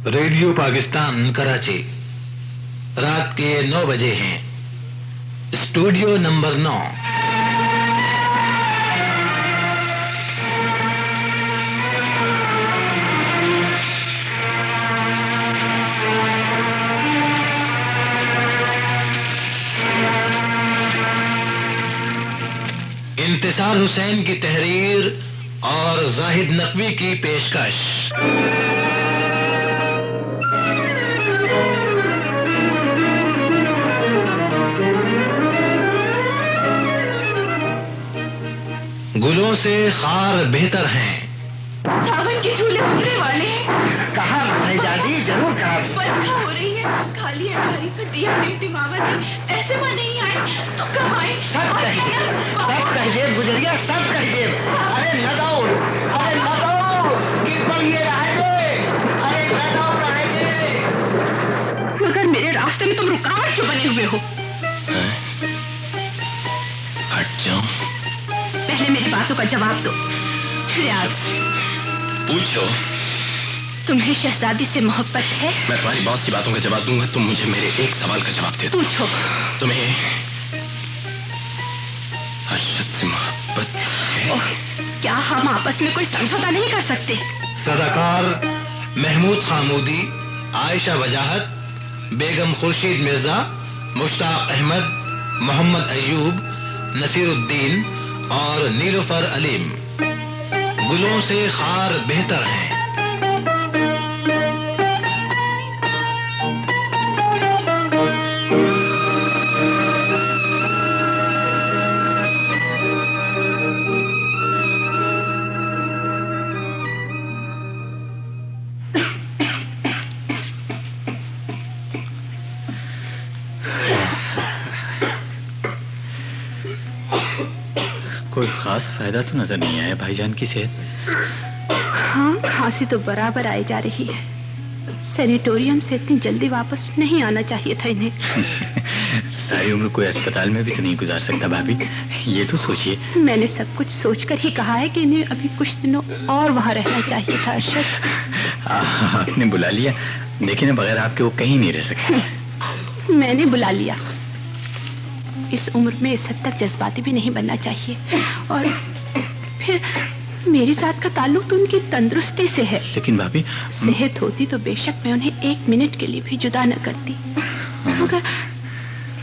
Radio Pakistan Karachi रात के 9 बजे हैं। Studio number 9। इंतिसार हुसैन की तहरीर और जाहिद नकवी की पेशकश। गुलों से खार बेहतर हैं। सावन के झूले उतरने वाले हैं। कहा मसाई दादी, जरूर कहा। बरखा हो रही है, खाली अठारी पर दिया टिमटिमावत है। ऐसे में नहीं आए तो कब आए? सब कहिए गुजरिया, सब कहिए। अरे न दो, अरे न दो, किस पर ये रहेंगे? अरे न दो रहेंगे। मगर मेरे रास्ते में तुम रुकावट क्यों बने हुए हो? हट जाओ। पहले मेरी बातों का जवाब दो। रियाज, पूछो। तुम्हें शहजादी से मोहब्बत है? मैं तुम्हारी बहुत सी बातों का जवाब दूंगा, तुम मुझे मेरे एक सवाल का जवाब दे दो। पूछो। तुम्हें अरशद से मोहब्बत है? ओह, क्या हम आपस में कोई समझौता नहीं कर सकते? सदाकार महमूद खामूदी, आयशा वजाहत, बेगम खुर्शीद मिर्जा, मुश्ताक अहमद, मोहम्मद अयूब, नसीरुद्दीन और नीलुफर अलीम। गुलों से खार बेहतर हैं। कोई खास फायदा तो नजर नहीं आया भाईजान की सेहत। हाँ, खांसी तो बराबर आई जा रही है। सैनिटोरियम से इतनी जल्दी वापस नहीं आना चाहिए था इन्हें। सारी उम्र कोई अस्पताल में भी तो नहीं गुजार सकता भाभी, ये तो सोचिए। मैंने सब कुछ सोचकर ही कहा है कि इन्हें अभी कुछ दिनों और वहाँ रहना चाहिए था। अरशद, आपने बुला लिया, लेकिन बगैर आपके वो कहीं नहीं रह सकते। मैंने बुला लिया। इस उम्र में इस हद तक जज्बाती भी नहीं बनना चाहिए। और फिर मेरे साथ का ताल्लुक तो उनकी तंदुरुस्ती से है। लेकिन भाभी, सेहत होती तो बेशक मैं उन्हें 1 मिनट के लिए भी जुदा न करती, मगर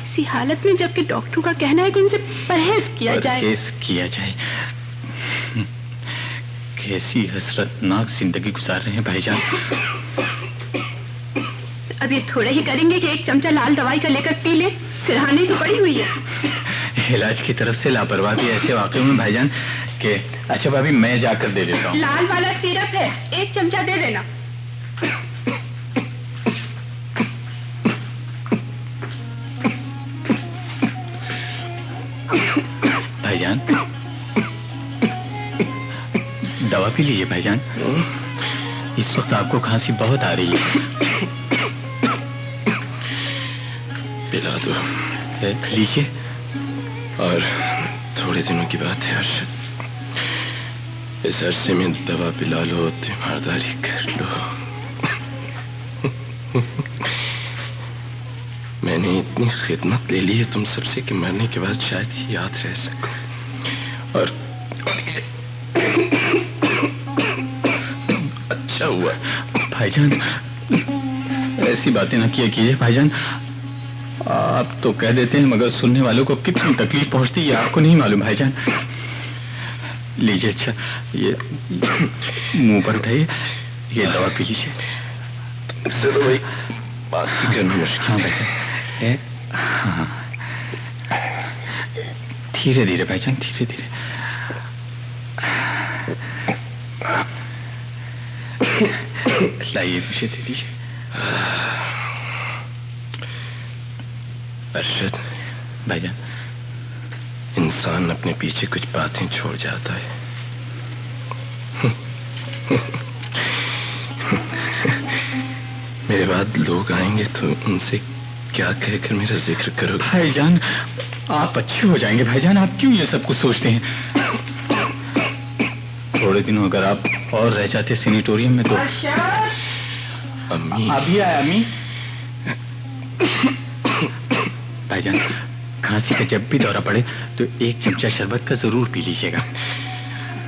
इसी हालत में जबकि डॉक्टर का कहना है कि उनसे परहेज किया जाए। परहेज किया जाए? कैसी हसरतनाक जिंदगी गुजार रहे हैं भाईजान। अब ये थोड़े ही करेंगे कि 1 चमचा लाल दवाई का लेकर पी ले। सिरहानी तो पड़ी हुई है। इलाज की तरफ से लापरवाही ऐसे वाकई में भाईजान कि अच्छा भाभी, मैं जाकर दे देता हूँ। लाल वाला सिरप है, 1 चमचा दे देना। भाईजान, दवा पी लीजिए भाईजान। इस वक्त आपको खांसी बहुत आ रही है। पिला दो। लीजिए। और थोड़े दिनों की बात है अरशद, इस अरसे में दवा पिला लो, तीमारदारी कर लो। मैंने इतनी खिदमत ले ली है तुम सबसे कि मरने के बाद शायद याद रह सकूं। और अच्छा हुआ। भाईजान, ऐसी बातें ना किया कीजिए भाईजान। आप तो कह देते हैं, मगर सुनने वालों को कितनी तकलीफ पहुंचती है आपको नहीं मालूम भाईजान। लीजिए, अच्छा ये मुंह पर उठाइए, ये दवा पी लीजिए। तुमसे तो भाई बात ही करना मुश्किल। हाँ भाईजान, हाँ, धीरे धीरे भाईजान, धीरे धीरे। लाइए, मुझे दे दीजिए। अरशद भाईजान, इंसान अपने पीछे कुछ बातें छोड़ जाता है। मेरे बाद लोग आएंगे तो उनसे क्या कहकर मेरा जिक्र करोगे? भाईजान, आप अच्छे हो जाएंगे भाईजान, आप क्यों ये सब कुछ सोचते हैं? थोड़े दिनों अगर आप और रह जाते सैनिटोरियम में तो। अम्मी अभी आया अम्मी। भाईजान, खांसी का जब भी दौरा पड़े तो एक चमचा शरबत का जरूर पी लीजिएगा।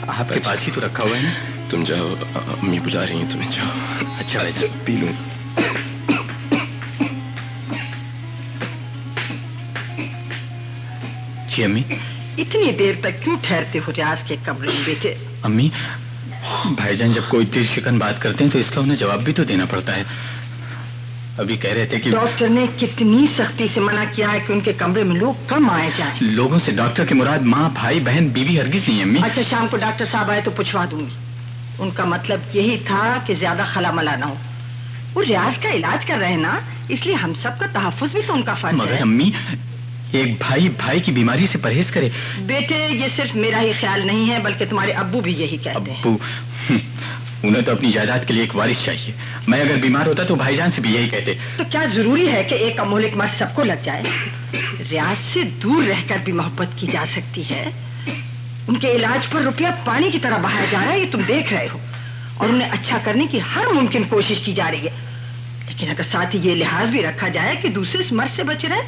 आपके पास ही तो रखा हुआ है ना। तुम जाओ, अम्मी बुला रही हैं तुम्हें, जाओ। अच्छा भाईजान, पी लूं। जी अम्मी। इतनी देर तक क्यों ठहरते हो रियाज के कमरे में बेटे? अम्मी, भाईजान जब कोई दिल शिकन बात करते हैं तो इसका उन्हें जवाब भी तो देना पड़ता है। अभी कह रहे थे कि डॉक्टर ने कितनी सख्ती से मना किया है कि उनके कमरे में लोग कम आए जाएं। लोगों से डॉक्टर की मुराद माँ, भाई, बहन, बीवी हरगिज नहीं है अम्मी। अच्छा, शाम को डॉक्टर साहब आए तो पूछवा दूंगी। उनका मतलब यही था कि ज्यादा खला मला ना हो। वो रियाज का इलाज कर रहे हैं ना, इसलिए हम सब का तहफ्फुज भी तो उनका फर्ज मगर है। अम्मी, एक भाई भाई की बीमारी से परहेज करे। बेटे, ये सिर्फ मेरा ही ख्याल नहीं है, बल्कि तुम्हारे अब्बू भी यही कहते हैं। अब्बू, उन्हें तो अपनी जायदाद के लिए एक वारिस चाहिए। मैं अगर बीमार होता तो भाईजान से भी यही कहते। तो क्या जरूरी है कि एक अमोलिक मर्ज सबको लग जाए? रियाज से दूर रहकर भी मोहब्बत की जा सकती है। उनके इलाज पर रुपया पानी की तरह बहाया जा रहा है, ये तुम देख रहे हो, और उन्हें अच्छा करने की हर मुमकिन कोशिश की जा रही है। लेकिन अगर साथ ही ये लिहाज भी रखा जाए कि दूसरे इस मर्ज से बच रहे,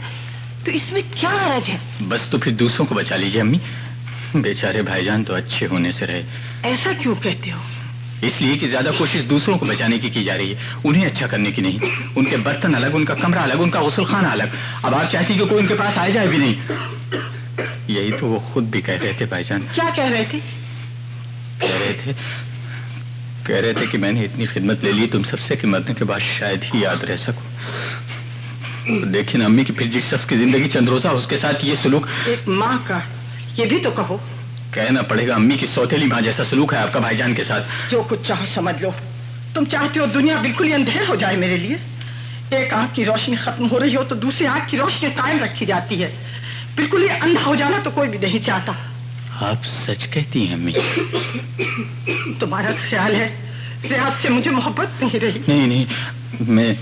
तो इसमें क्या हर्ज है? बस तो फिर दूसरों को बचा लीजिए अम्मी। बेचारे भाईजान तो अच्छे होने से रहे। ऐसा क्यों कहते हो? इसलिए कि ज्यादा कोशिश दूसरों को बचाने की जा रही है, उन्हें अच्छा करने की नहीं। उनके बर्तन अलग, उनका कमरा अलग, उनका गुस्ल खाना अलग। अब आप चाहती कि कोई उनके पास आए जाए भी नहीं। यही तो वो खुद भी कह रहे थे भाईजान। क्या कह रहे थे? कह रहे थे कि मैंने इतनी खिदमत ले ली तुम सबसे कि मरने के बाद शायद ही याद रह सकूं। देखिए ना अम्मी कि फिर जिस शख्स की जिंदगी चंद रोजा उसके साथ ये सलूक। एक माँ का ये भी तो कहो। कहना पड़ेगा अम्मी की सौतेली माँ जैसा सलूक है आपका भाईजान के साथ। जो कुछ चाहो समझ लो। तुम चाहते हो दुनिया बिल्कुल ही अंधेर हो जाए मेरे लिए। एक आंख की रोशनी खत्म हो रही हो तो दूसरी आंख की रोशनी कायम रखी जाती है। बिल्कुल ही अंधा हो जाना तो कोई भी नहीं चाहता। आप सच कहती हैं अम्मी? तुम्हारा ख्याल है रियाज से मुझे मोहब्बत नहीं रही? नहीं, मैं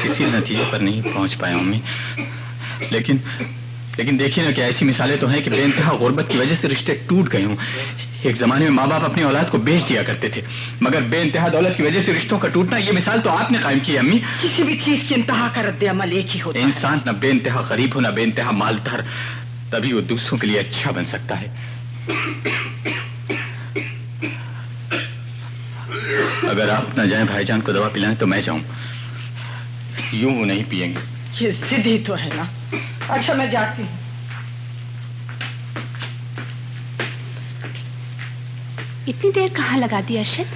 किसी नतीजे पर नहीं पहुंच पाया अम्मी। लेकिन देखिए ना कि ऐसी मिसालें तो हैं कि बेइंतहा गुर्बत की वजह से रिश्ते टूट गए हों। एक जमाने में माँ बाप अपनी औलाद को बेच दिया करते थे, मगर बेइंतहा दौलत की वजह से रिश्तों का टूटना, ये मिसाल तो आपने कायम की है अम्मी। किसी भी चीज की इंतहा का रद्द अमल एक ही होता है। इंसान न बेइंतहा गरीब हो, न बेइंतहा मालदार, तभी वो दूसरों के लिए अच्छा बन सकता है। अगर आप न जाएं भाईजान को दवा पिलाएं तो मैं जाऊं। यूं वो नहीं पिएंगे। ये जिद ही तो है ना। अच्छा, मैं जाती हूँ। इतनी देर कहाँ लगा दी अरशद?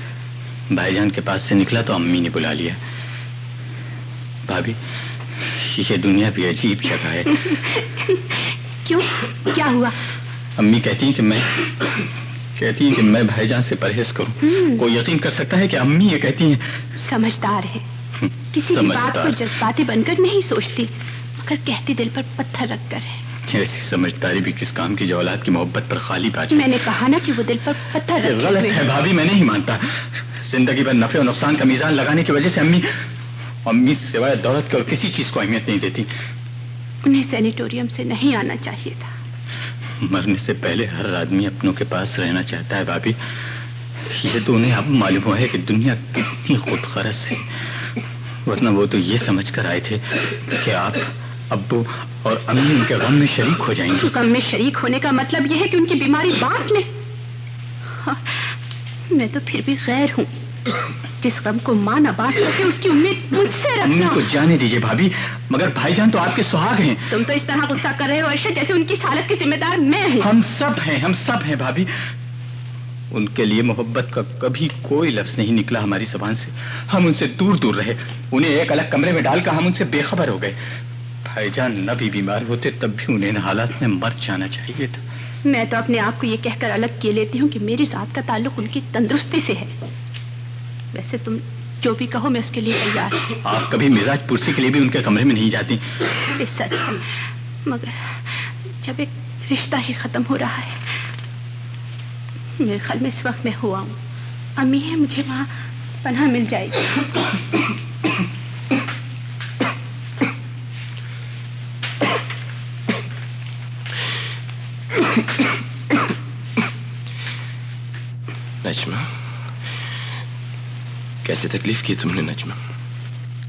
भाईजान के पास से निकला तो अम्मी ने बुला लिया। भाभी, ये दुनिया भी अजीब जगह है। क्यों, क्या हुआ? अम्मी कहती हैं कि मैं भाईजान से परहेज करूं। कोई यकीन कर सकता है कि अम्मी ये कहती हैं? समझदार है, किसी की बात को जज्बाती बनकर नहीं सोचती, मगर कहती दिल पर पत्थर रखकर है। ऐसी समझदारी भी किस काम की जो औलाद की मोहब्बत पर खाली बात। मैंने कहा ना कि वो दिल पर पत्थर रखे गलत है भाभी, मैं नहीं मानता। जिंदगी भर नफे और नुकसान का मीजान लगाने की वजह से अम्मी सिवाय दौलत के और किसी चीज को अहमियत नहीं देती। उन्हें सैनिटोरियम से नहीं आना चाहिए था। मरने से पहले हर आदमी अपनों के पास रहना चाहता है भाभी। ये तो उन्हें अब मालूम हुआ है कि दुनिया कितनी खुदगर्ज है, वरना वो तो ये समझकर आए थे कि आप, अब्बू और अम्मी उनके गम में शरीक हो जाएंगे। गम में शरीक होने का मतलब यह है कि उनकी बीमारी बांट लें। हाँ, मैं तो फिर भी गैर हूँ। जिस गम को माँ न बांट सके उसकी उम्मीद मुझसे रखना। अम्मी को जाने दीजिए भाभी, मगर भाईजान तो आपके सुहाग हैं। तुम तो इस तरह गुस्सा कर रहे हो अर्शद जैसे उनकी इस हालत की जिम्मेदार मैं हूँ। हम सब हैं भाभी। उनके लिए मोहब्बत का कभी कोई लफ्ज नहीं निकला हमारी जुबान से। हम उनसे दूर रहे, उन्हें एक अलग कमरे में डालकर हम उनसे बेखबर हो गए। भाईजान न भी बीमार होते तब भी उन्हें इन हालात में मर जाना चाहिए था। मैं तो अपने आप को ये कहकर अलग किए लेती हूँ कि मेरी जात का ताल्लुक उनकी तंदुरुस्ती से है। वैसे तुम जो भी कहो मैं उसके लिए तैयार हूँ। आप कभी मिजाज पुरसी के लिए भी उनके कमरे में नहीं जाती? ये सच है, मगर जब एक रिश्ता ही खत्म हो रहा है, मेरे ख्याल में इस वक्त मैं हुआ हूँ, अम्मी है, मुझे वहाँ पनाह मिल जाएगी। नजमा, कैसे तकलीफ की तुमने नजमा?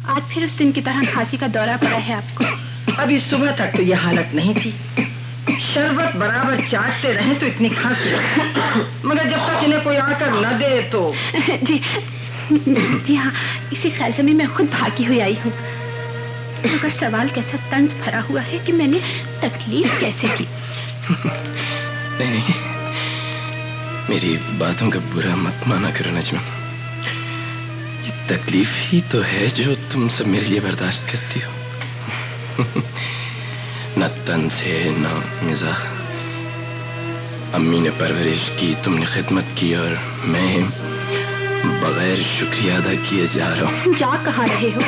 आज फिर उस दिन की तरह खांसी का दौरा पड़ा है आपको। अभी सुबह तक तो ये हालत नहीं थी। शरबत बराबर चाटते रहे तो इतनी खांसी, मगर जब तक इन्हें कोई आकर न दे तो। जी हाँ, इसी ख्याल से मैं खुद भागी हुई आई हूँ। मगर सवाल कैसा तंज भरा हुआ है कि मैंने तकलीफ कैसे की। नहीं, मेरी बातों का बुरा मत माना करो नजमा। ये तकलीफ ही तो है जो तुम सब मेरे लिए बर्दाश्त करती हो। न तंज है न मिजाह। अम्मी ने परवरिश की, तुमने खिदमत की और मैं बगैर शुक्रिया अदा किए जा रहा हूँ। जा कहाँ रहे हो?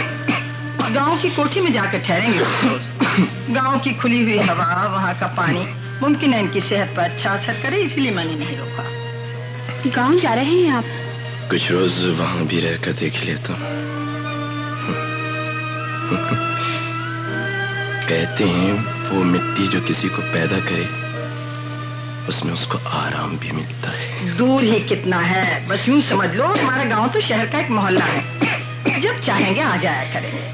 गांव की कोठी में जाकर ठहरेंगे। गांव की खुली हुई हवा, वहाँ का पानी मुमकिन है इनकी सेहत पर अच्छा असर करे, इसलिए मैंने नहीं रोका। गांव जा रहे हैं आप? कुछ रोज वहां भी रहकर देख लेता हूँ। कहते हैं वो मिट्टी जो किसी को पैदा करे उसमें उसको आराम भी मिलता है। दूर ही कितना है, बस यूं समझ लो हमारा गांव तो शहर का एक मोहल्ला है। जब चाहेंगे आ जाया करेंगे।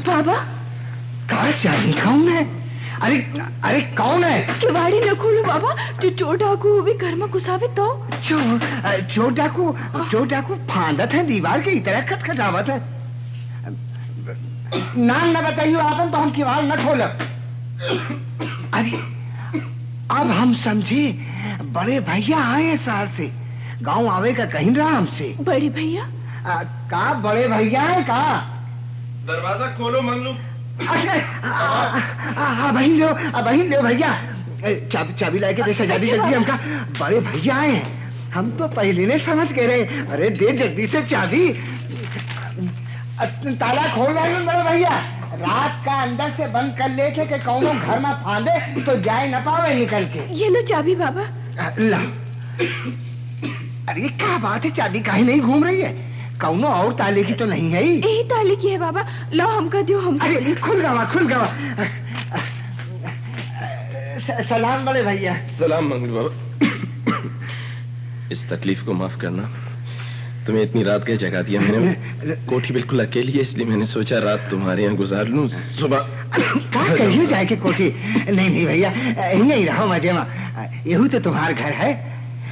बाबा, कहा चाहिए? कौन है? अरे अरे कौन है? किवाड़ी न खोलो बाबा, जो चोर डाकू भी घर में घुसावे तो। चोर डाकू फांदत है, दीवार के तरह खटखटावत है। नाम न बताइयो आपन तो हम किवाड़ न खोलब। अरे अब हम समझे, बड़े भैया आए शहर से, गांव आवे का कहीं रहा हमसे। बड़े भैया? का बड़े भैया है का? दरवाजा खोलो मंगलू। बहन लो भैया, चाबी लाके दे सजादी जल्दी। हमका बड़े भैया आए हैं, हम तो पहले ने समझ के रहे। अरे दे जल्दी से चाबी। ताला खोल रहे हैं बड़े भैया। रात का अंदर से बंद कर लेके के कौनो घर में फांदे तो जाए न पावे निकल के। ये लो चाबी बाबा। ला। अरे क्या बात है, चाबी काहे नहीं घूम रही है? कौनो और ताले की तो नहीं है? यही ताले की है बाबा, लो हमका दियो। हम अरे खुल गवा। सलाम बड़े भैया। सलाम मंगलू बाबा। इस तकलीफ को माफ करना, तुम्हें इतनी रात के जगा दिया मैंने। कोठी बिल्कुल अकेली है, इसलिए मैंने सोचा रात तुम्हारे यहाँ गुजार लूं। सुबह क्या करिए जाए के कोठी? नहीं भैया, यही रहो मजे में। यही तो तुम्हारा घर है।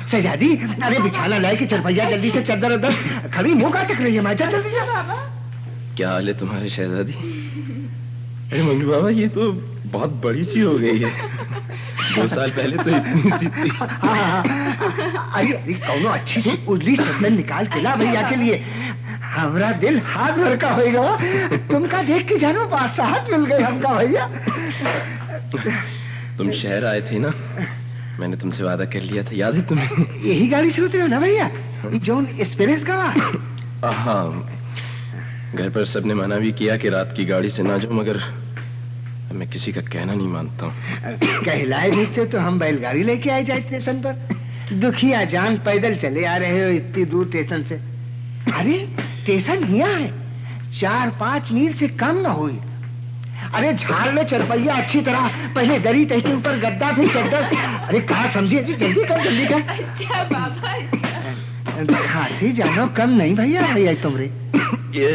सजादी, अरे बिछाना लाए कि चरपैया जल्दी से चद्दर उधर खड़ी मुंह का टक रही है। मैं जल्दी से। क्या हाल है तुम्हारे शहजादी? अरे मंगलू बाबा, ये तो बहुत बड़ी सी हो गई है। 2 साल पहले तो इतनी सी थी। अरे कौनो अच्छी सी उजली चद्दर निकाल के ला भैया के लिए। हमारा दिल हाथ भर का होएगा। तुमका देख के जानो बादशाहत मिल गई हमका भैया। तुम शहर आए थे ना, मैंने तुमसे वादा कर लिया था, याद है तुम्हें? यही गाड़ी से उतरे हो ना भैया, जोन एक्सप्रेस का? हाँ, घर पर सबने मना भी किया कि रात की गाड़ी से ना जाओ, मगर मैं किसी का कहना नहीं मानता हूँ। कहलाए भेजते तो हम बैलगाड़ी लेके आए जाए स्टेशन पर। दुखिया जान पैदल चले आ रहे हो इतनी दूर स्टेशन से। अरे स्टेशन यहाँ है, 4-5 मील से कम न हुई। अरे झाड़ लो चरपैया अच्छी तरह, पहले दरी तह के ऊपर गद्दा फिर चद्दर। अरे कहा समझिए जी, जल्दी कर। अच्छा बाबा। खांसी जानो कम नहीं भैया तुमरे। ये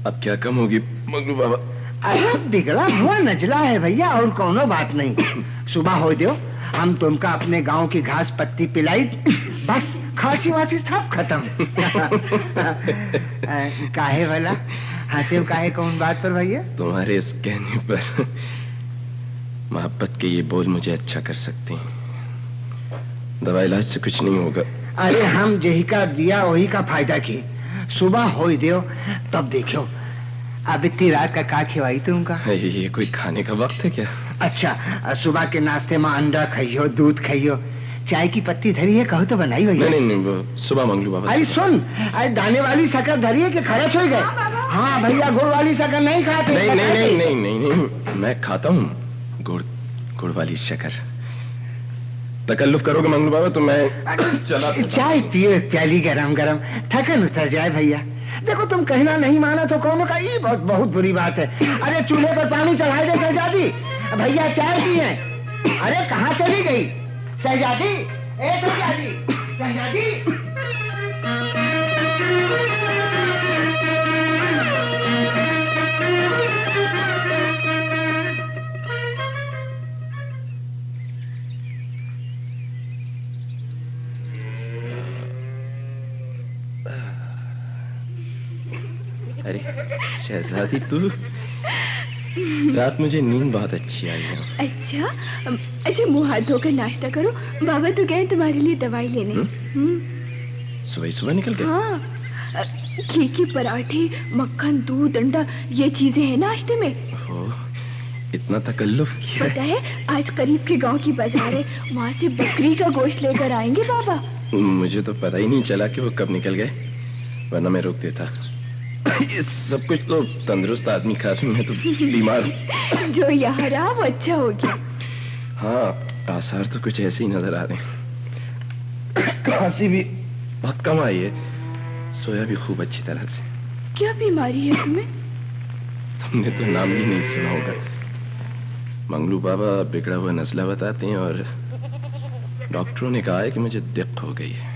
अब क्या कम होगी मंगलू बाबा? अरे बिगड़ा हुआ नजला है भैया, और कोनो बात नहीं। सुबह हो दियो, हम तुमका अपने गांव की घास पत्ती पिलाई, बस खांसी वासी सब खत्म। काहे भला हंसे, काहे कौन बात पर भैया? तुम्हारे इस कहने पर मोहब्बत के ये बोल मुझे अच्छा कर सकते हैं। दवा इलाज से कुछ नहीं होगा। अरे हम जही का दिया वही का फायदा की। सुबह हो दियो तब देखो। अब इतनी रात का खिवाई तुमका? ये कोई खाने का वक्त है क्या? अच्छा, सुबह के नाश्ते में अंडा खाइयो, दूध खाइयो, चाय की पत्ती धरी है कहो तो बनाई हुई है। नहीं, वो सुबह मंगलू बाबा। अरे सुन, अरे दाने वाली शक्कर धरी है कि खर्च हो गए? हाँ भैया, गुड़ वाली शक्कर नहीं खाते। नहीं, मैं खाता हूँ गुड़ वाली शक्कर। तकल्लुफ करोगे मंगलू बाबा तो मैं चला। चाय पियो एक प्याली गरम गरम, थकन उतर जाए भैया। देखो तुम कहना नहीं माना तो कौन का, ये बहुत बुरी बात है। अरे चूल्हे पर पानी चढ़ाए दे शहजादी, भैया चाय पिए। अरे कहाँ चली गई शहजादी? ए शहजादी, शहजादी। अरे शहजादी, तू रात मुझे नींद बहुत अच्छी आई है। अच्छा, मुंह हाथ धोकर नाश्ता करो, बाबा तो गए तुम्हारे लिए दवाई लेने। सुबह निकल गए? हाँ, घी के पराठे, मक्खन, दूध, अंडा, ये चीजें हैं नाश्ते में। इतना तकल्लुफ किया? पता है, आज करीब के गांव की बाजार है, वहाँ से बकरी का गोश्त लेकर आएंगे बाबा। मुझे तो पता ही नहीं चला कि वो कब निकल गए, वरना मैं रोक देता। ये सब कुछ तो तंदुरुस्त आदमी खाते, मैं तो बीमार हूँ। जो यहाँ रहा वो अच्छा हो गया। हाँ, आसार तो कुछ ऐसे ही नजर आ रहे हैं। खांसी भी बहुत कम आई है, सोया भी खूब अच्छी तरह से। क्या बीमारी है तुम्हें? तुमने तो नाम भी नहीं सुना होगा। मंगलू बाबा बिगड़ा हुआ नस्ला बताते हैं और डॉक्टरों ने कहा है कि मुझे दिक्कत हो गई है।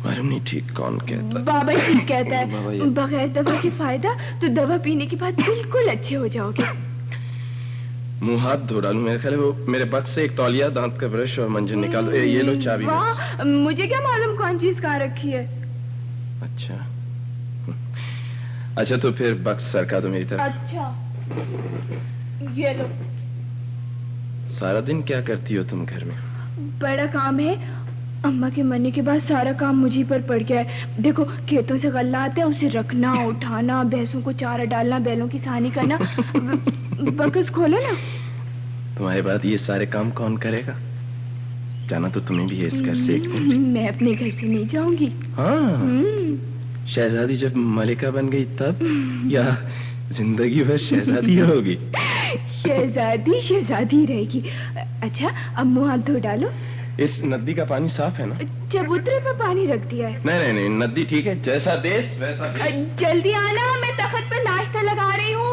मालूम नहीं ठीक कौन कहता। बाबा ठीक कहता है, बगैर दवा के फायदा, तो दवा पीने के बाद बिल्कुल अच्छे हो जाओगे। मुंह हाथ धो डालूं? मेरे ख्याल है वो मेरे बक्स से एक तौलिया, दांत का ब्रश और मंजन निकालो। ये लो चाबी। वाह, मुझे क्या मालूम कौन चीज कहाँ रखी है। अच्छा तो फिर बक्स सरका दो मेरी तरफ। अच्छा, ये लो। सारा दिन क्या करती हो तुम घर में? बड़ा काम है, अम्मा के मरने के बाद सारा काम मुझी पर पड़ गया है। देखो, खेतों से गल्ला आता है, उसे रखना, उठाना, भैंसों को चारा डालना, बैलों की सहानी करना। बक्स खोलो ना। तुम्हारे बाद ये सारे काम कौन करेगा? जाना तो तुम्हें भी है इस घर से एक दिन। मैं अपने घर से नहीं जाऊंगी। हाँ, शहजादी जब मलिका बन गई तब, या जिंदगी भर शहजादी होगी? शहजादी रहेगी। अच्छा, अब मुंह हाथ धो डालो। इस नदी का पानी साफ है ना? चबूतरे पर पानी रख दिया है। नहीं, नदी ठीक है, जैसा देश वैसा भेष। जल्दी आना, मैं तख्त पर नाश्ता लगा रही हूँ।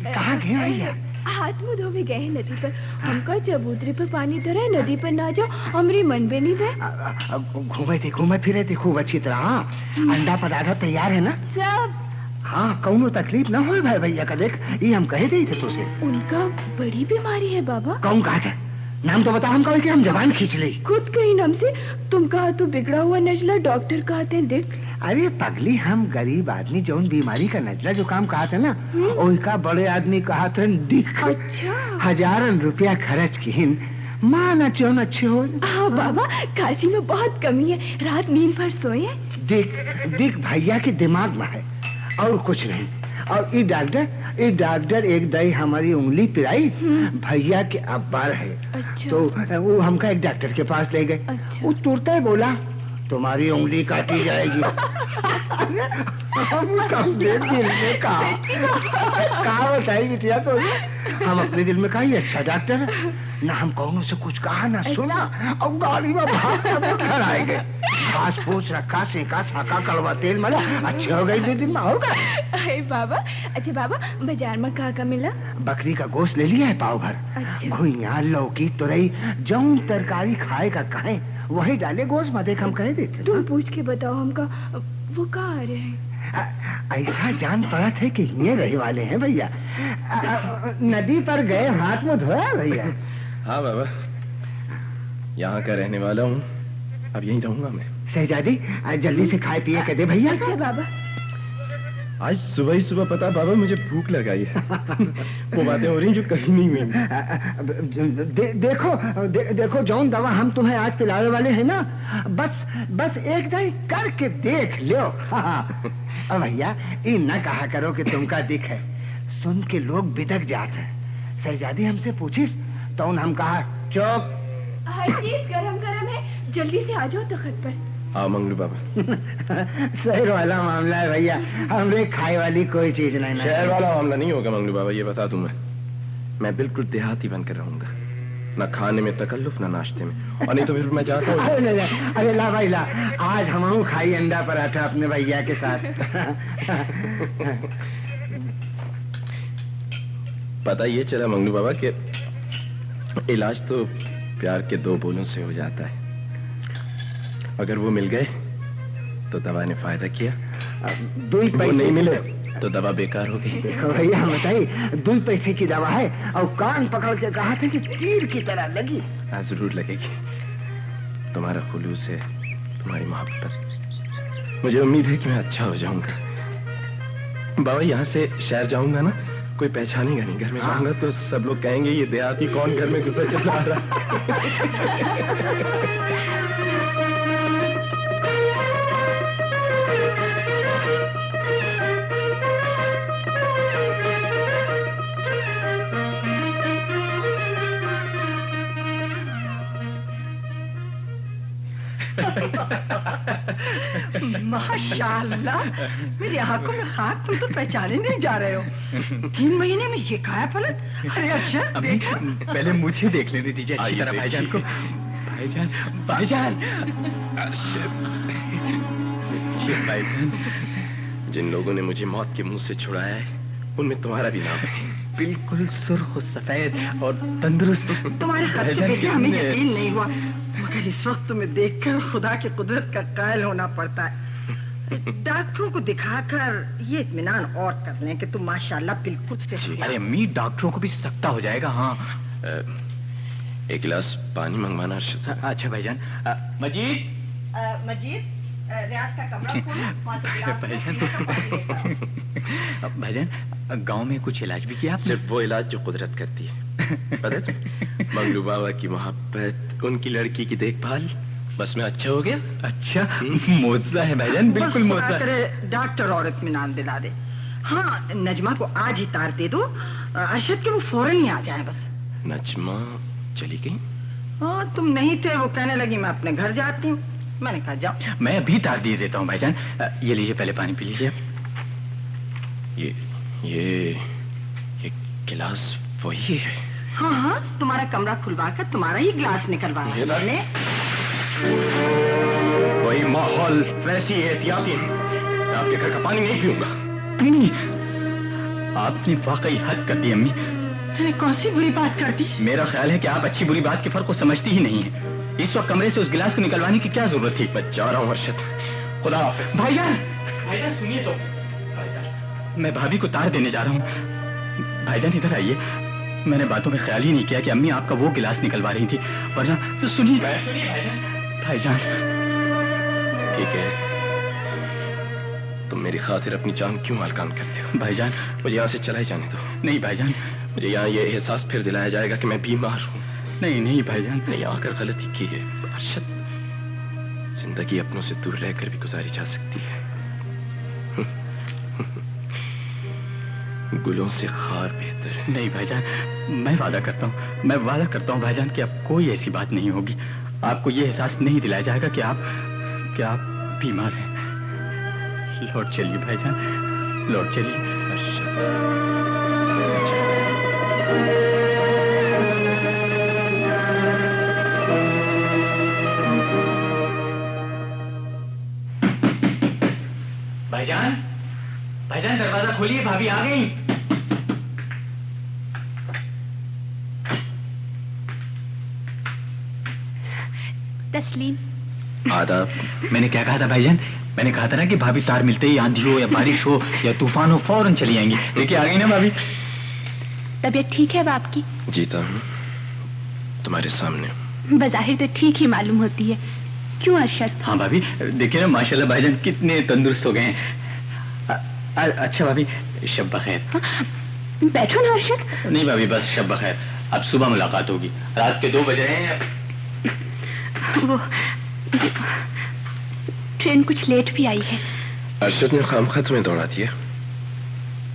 कहाँ गए भैया? हाथ मुँह धोवे गए हैं नदी पर। हमका चबूतरे पर पानी धरा है, नदी पर ना जाओ, हमारी मन में नहीं बे। घूमे फिरे थे खूब अच्छी तरह। हाँ, अंडा पराठा तैयार है ना सब? हाँ, कौनो तकलीफ ना हो भाई भैया का। देख, ये हम कहे थे तुझसे। उनका बड़ी बीमारी है बाबा। कौन कहा था? नाम तो बता। हम कहे कि हम जबान खींच ली। खुद कही नाम से। तुम कहा तो बिगड़ा हुआ नजला, डॉक्टर कहते हैं। देख, अरे पगली, हम गरीब आदमी जौन बीमारी का नजला जो काम कहा था ना, उनका बड़े आदमी कहा था दिख। अच्छा, हजारन रुपया खर्च की माँ न चौन अच्छे हो। हाँ बाबा, काशी में बहुत कमी है, रात नींद भर सोए। देख भैया के दिमाग में है और कुछ नहीं। और ये डॉक्टर एक दई हमारी उंगली पिराई, भैया के अब्बार है। अच्छा। तो वो हमका एक डॉक्टर के पास ले गए। अच्छा। वो तुरता ही बोला, तुम्हारी उंगली काटी जाएगी। हम अपने दिल में कहा बताई बिटिया तो हम अपने दिल में कहा ये अच्छा डॉक्टर है ना, हम कौनों से कुछ कहा ना सुना और गाड़ी में भाग घर आए गए। घास फूस रखा, सेका छाका, कड़वा तेल मला, अच्छे हो गई 2 दिन में होगा। अरे बाबा, अच्छा बाबा बाजार में कहाँ मिला? बकरी का गोश्त ले लिया है पाव भर। अच्छा। घुइया, लौकी, तुरई, जौन तरकारी खाए का खाए वही डाले गोश्त में, देख हम कह देते। तुम पूछ के बताओ हमका वो कहाँ आ रहे हैं? ऐसा जान पड़ा थे कि ये रहे वाले हैं भैया। नदी पर गए हाथ में धोया भैया। हाँ बाबा, यहाँ का रहने वाला हूँ, अब यहीं रहूंगा मैं। शहजादी जल्दी से खाए पिए के दे भैया। अच्छा बाबा। आज सुबह ही सुबह पता बाबा मुझे भूख लगाई है। वो बातें हो रही जो कहीं नहीं हुई। देखो जौन दवा हम तुम्हें आज पिलाने वाले हैं ना, बस एक दिन करके देख लो। अब भैया ये न कहा करो कि तुमका दिख है, सुन के लोग बिदक जाते हैं। शहजादी हमसे पूछिस तो हम कहा चुप। हर चीज गरम गरम है, जल्दी से आ जाओ तख्त पर। हाँ मंगलू बाबा। शहर वाला मामला है भैया, हमरे खाए वाली कोई चीज नहीं। शहर वाला मामला नहीं होगा मंगलू बाबा, ये बता दूं मैं बिल्कुल देहाती बनकर रहूंगा, ना खाने में तकल्लुफ ना नाश्ते में, और नहीं तो फिर मैं जाता हूँ। अरे ला भाई ला, आज हम खाई अंडा पराठा अपने भैया के साथ। पता ये चला मंगलू बाबा कि इलाज तो प्यार के 2 बोलों से हो जाता है। अगर वो मिल गए तो दवा ने फायदा किया, वो नहीं मिले तो दवा बेकार हो गई। देखो भैया हम बताइए, 2 पैसे की दवा है और कान पकड़ के कहा था कि तीर की तरह लगी। हाँ जरूर लगेगी। तुम्हारा खुलूस है, तुम्हारी मोहब्बत, मुझे उम्मीद है कि मैं अच्छा हो जाऊंगा। बाबा यहाँ से शहर जाऊंगा ना, कोई पहचानेगा नहीं। घर में जाऊंगा तो सब लोग कहेंगे ये देहाती कौन घर में घुसा चला रहा। माशाल्लाह, मेरी आंखों में खाक, तुम तो पहचाने नहीं जा रहे हो। 3 महीने में ये काया पलट। अरे अच्छा देखो, पहले मुझे देख लेने दीजिए अच्छी तरह भाईजान को। भाईजान भाईजान, जिन लोगों ने मुझे मौत के मुंह से छुड़ाया है उनमें तुम्हारा भी नाम है। बिल्कुल सुर्ख सफेद और तंदुरुस्त। तुम्हारे खत के बेटे हमें यकीन नहीं हुआ, मगर इस वक्त तुम्हें देखकर खुदा की कुदरत का कायल होना पड़ता है। डॉक्टरों को दिखाकर ये इत्मीनान और कर लें कि तुम माशाल्लाह बिल्कुल सही। अरे अम्मी, डॉक्टरों को भी सकता हो जाएगा। हाँ, एक गिलास पानी मंगवाना अर्शद। अच्छा भाईजान। मजीद, रियाज का कमरा खोलो, वहाँ से गिलास भाईजान, गांव में कुछ इलाज भी किया आपने? सिर्फ वो इलाज जो कुदरत करती है। पता है, मंगलू बाबा की मोहब्बत, उनकी लड़की की देखभाल, बस मैं अच्छा हो गया। अच्छा, मौजूदा है भाईजान, बिल्कुल मौजूदा है। डॉक्टर और इत्मीनान दिला दे। हाँ, नजमा को आज ही तार दे दो, अरशद के वो फौरन ही आ जाए बस। नजमा चली गई? हाँ, तुम नहीं थे, वो कहने लगी मैं अपने घर जाती हूँ। मैंने कहा जाओ। मैं अभी तार दिए देता हूँ भाईजान। ये लीजिए, पहले पानी पी लीजिए। ये गिलास वही है? हाँ हाँ, तुम्हारा कमरा खुलवा कर तुम्हारा ही गिलास निकलवाया है मैंने। वही माहौल, वैसी एहतियाती, मैं आपके घर का पानी नहीं पीऊंगा। नहीं, आपने वाकई हद कर दी अम्मी। मैंने कौन सी बुरी बात कर दी? मेरा ख्याल है कि आप अच्छी बुरी बात के फर्क को समझती ही नहीं है। इस वक्त कमरे से उस गिलास को निकलवाने की क्या जरूरत थी? मैं जा रहा हूँ अर्शद, खुदा हाफिज। भाईजान, भाईजान सुनिए तो। मैं भाभी को तार देने जा रहा हूँ। भाईजान इधर आइए। मैंने बातों में ख्याल ही नहीं किया कि अम्मी आपका वो गिलास निकलवा रही थी, वरना तो सुनिए भाईजान। ठीक है, तुम मेरी खातिर अपनी जान क्यों हल्कान करते हो? भाईजान, मुझे यहाँ से चला ही जाने दो। नहीं भाईजान, मुझे यहाँ ये एहसास फिर दिलाया जाएगा कि मैं बीमार हूँ। नहीं नहीं भाईजान, नहीं, आकर गलती की है अर्शद। जिंदगी अपनों से दूर रहकर भी गुजारी जा सकती है। गुलों से खार बेहतर है। नहीं भाईजान, मैं वादा करता हूँ भाईजान कि अब कोई ऐसी बात नहीं होगी। आपको ये एहसास नहीं दिलाया जाएगा कि आप کہ آپ بیمار ہیں. لوٹ چلیے بھائی جان, لوٹ چلیے. بھائی جان, بھائی جان دروازہ کھولیے, بھابھی آ گئی. تسلیم. آداب. میں نے کیا کہا تھا بھائی جان؟ میں نے کہا تھا نا کہ بھابھی تار ملتے ہی آندھی ہو یا بارش ہو یا طوفان ہو فوراً چلی آئیں گی. دیکھیے آ گئی نا بھابھی. طبیعت ٹھیک ہے اب آپ کی؟ جیتا ہوں تمہارے سامنے. بظاہر تو ٹھیک ہی معلوم ہوتی ہے. کیوں ارشد؟ ہاں بھابھی دیکھیے نا ماشاءاللہ بھائی جان کتنے تندرست ہو گئے ہیں. اچھا بھابھی شب بخیر. بیٹھو نا ارشد. نہیں بھابھی بس شب بخیر, اب صبح ملاقات ہوگی. رات کے 2 بج رہے ہیں. وہ ٹرین کچھ لیٹ بھی آئی ہے. ارشد نے خام خط میں دوڑا دیا.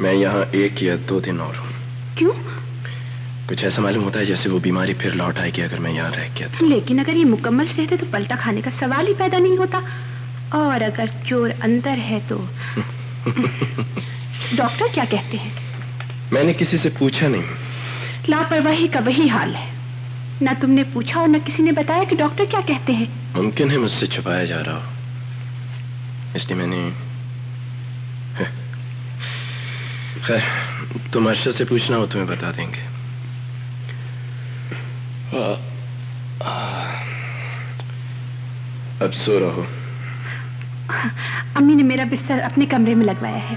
میں یہاں 1 یا 2 دن اور ہوں. کیوں؟ کچھ ایسا معلوم ہوتا ہے جیسے وہ بیماری پھر لوٹ آئے گی اگر میں یہاں رہ گیا تو. لیکن اگر یہ مکمل صحت ہے تو پلٹا کھانے کا سوال ہی پیدا نہیں ہوتا. اور اگر چور اندر ہے تو ڈاکٹر کیا کہتے ہیں؟ میں نے کسی سے پوچھا نہیں. لاپرواہی کا وہی حال ہے. نہ تم نے پوچھا اور نہ کسی نے بتایا کہ ڈاکٹر کیا کہتے ہیں. ممکن ہے مجھ سے چھپایا جا رہا ہو, اس لیے میں نے. خیر تم ارشد سے پوچھنا ہو تمہیں بتا دیں گے. اب سو رہو. امی نے میرا بستر اپنے کمرے میں لگوایا ہے.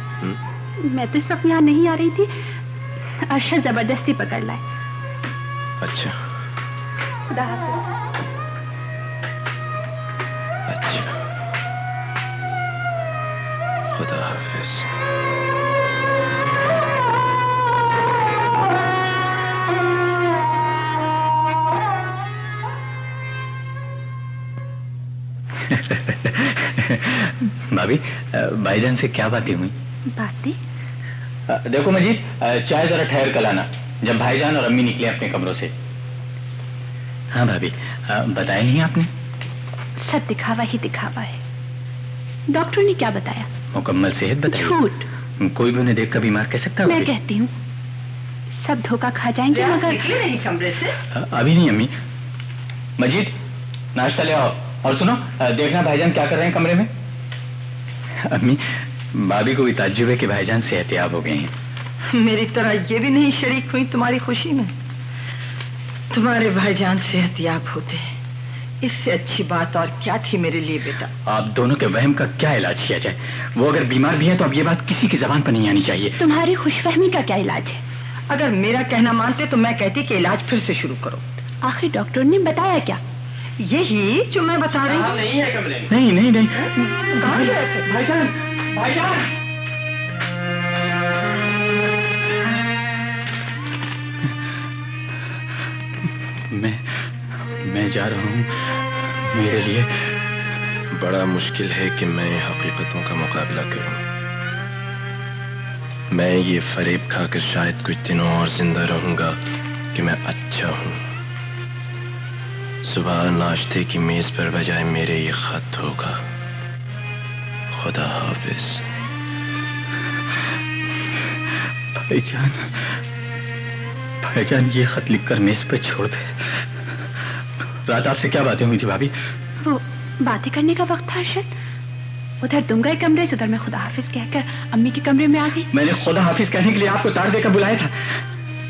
میں تو اس وقت یہاں نہیں آ رہی تھی. ارشد زبردستی پکڑ لائے. اچھا خدا حافظ. اچھا خدا حافظ. بھابھی بھائی جان سے کیا باتیں ہوئی؟ باتیں؟ دیکھو مجید, چائے ذرا ٹھہر کر لانا جب بھائی جان اور امی نکلے اپنے کمروں سے. ہاں بھابھی بتایا نہیں آپ نے؟ سب دکھاوا ہی دکھاوا ہے. ڈاکٹر نے کیا بتایا؟ مکمل صحت بتائی. جھوٹ. کوئی بھی انہیں دیکھ کر بیمار کہہ سکتا ہے؟ میں کہتی ہوں سب دھوکا کھا جائیں گے مگر. نکلے نہیں کمرے سے؟ ابھی نہیں امی. مجید ناشتہ لے آؤ, اور سنو دیکھنا بھائی جان کیا کر رہے ہیں کمرے میں. امی بھابھی کو بھی تعجب ہے کہ بھائی جان صحت یاب ہو گئے ہیں. میری طرح یہ بھی نہیں شریک ہوئی تمہاری خوشی میں. تمہارے بھائی جان صحت یاب ہوتے ہیں, اس سے اچھی بات اور کیا تھی میرے لیے بیٹا. آپ دونوں کے وہم کا کیا علاج کیا جائے؟ وہ اگر بیمار بھی ہے تو اب یہ بات کسی کی زبان پر نہیں آنی چاہیے. تمہاری خوش فہمی کا کیا علاج ہے؟ اگر میرا کہنا مانتے تو میں کہتی کہ علاج پھر سے شروع کرو. آخر ڈاکٹر نے بتایا کیا؟ یہی جو میں بتا رہی ہوں. نہیں ہے کمرے میں. نہیں نہیں نہیں کہاں گئے تھے؟ بھائی جان, بھائی جان. میں جا رہا ہوں. میرے لیے بڑا مشکل ہے کہ میں حقیقتوں کا مقابلہ کروں. میں یہ فریب کھا کر شاید کچھ دنوں اور زندہ رہوں گا کہ میں اچھا ہوں. صبح ناشتے کی میز پر بجائے میرے یہ خط ہوگا. خدا حافظ. بھائی جان یہ خط لکھ کر میز پہ چھوڑ دے. رات آپ سے کیا باتیں ہوئی تھی بھابھی؟ وہ باتیں کرنے کا وقت تھا ارشد. ادھر تم گئے کمرے سے, ادھر میں خدا حافظ کہہ کر امی کے کمرے میں آ گئی. میں نے خدا حافظ کہنے کے لیے آپ کو تار دے کر بلایا تھا.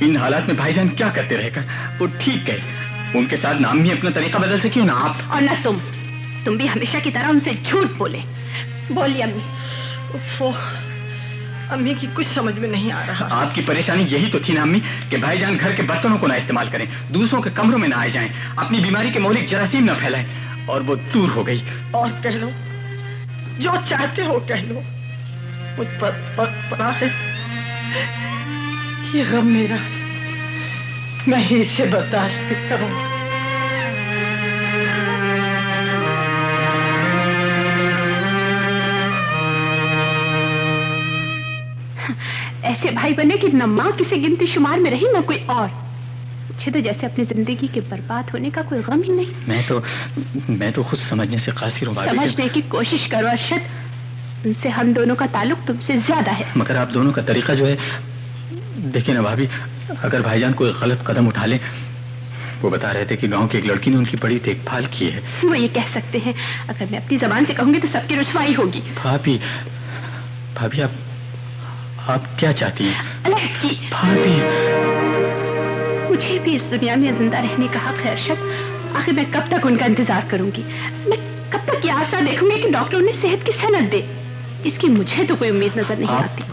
ان حالات میں بھائی جان کیا کرتے رہے کر وہ ٹھیک گئے. ان کے ساتھ نام بھی اپنا طریقہ بدل سکے نہ آپ. اور نہ تم بھی ہمیشہ کی طرح ان سے جھوٹ بولے. بولی امی. امی کی کچھ سمجھ میں نہیں آ رہا. آپ کی پریشانی یہی تو تھی نا امی کہ بھائی جان گھر کے برتنوں کو نہ استعمال کریں, دوسروں کے کمروں میں نہ آئے جائیں, اپنی بیماری کے مہلک جراثیم نہ پھیلائیں. اور وہ دور ہو گئی. اور کہہ لو جو چاہتے ہو کہہ لو, مجھ پر وقت پڑا ہے. یہ غم میرا میں ہی اسے برداشت کروں. ایسے بھائی بنے کہ نہ ماں کسی گنتی شمار میں رہی نہ کوئی اور. मुझे तो जैसे अपनी जिंदगी के बर्बाद होने का कोई गम ही नहीं। मैं तो खुद समझने से कासिर हूँ भाभी। समझने की कोशिश करो अरशद, उनसे हम दोनों का ताल्लुक तुमसे ज्यादा है। मगर आप दोनों का तरीका जो है, देखिए ना भाभी, अगर भाईजान कोई गलत कदम उठा ले, वो बता रहे थे कि गांव की एक लड़की ने उनकी बड़ी देखभाल की है। वो ये कह सकते हैं, अगर मैं अपनी जबान से कहूंगी तो सबकी रुसवाई होगी। भाभी आप क्या चाहती हैं? अलग की भाभी, मुझे भी इस दुनिया में जिंदा रहने का हक है अरशद। आखिर मैं कब तक उनका इंतजार करूंगी? मैं कब तक ये आशा देखूंगी कि डॉक्टर उन्हें सेहत की सनद दे? इसकी मुझे तो कोई उम्मीद नजर नहीं आती।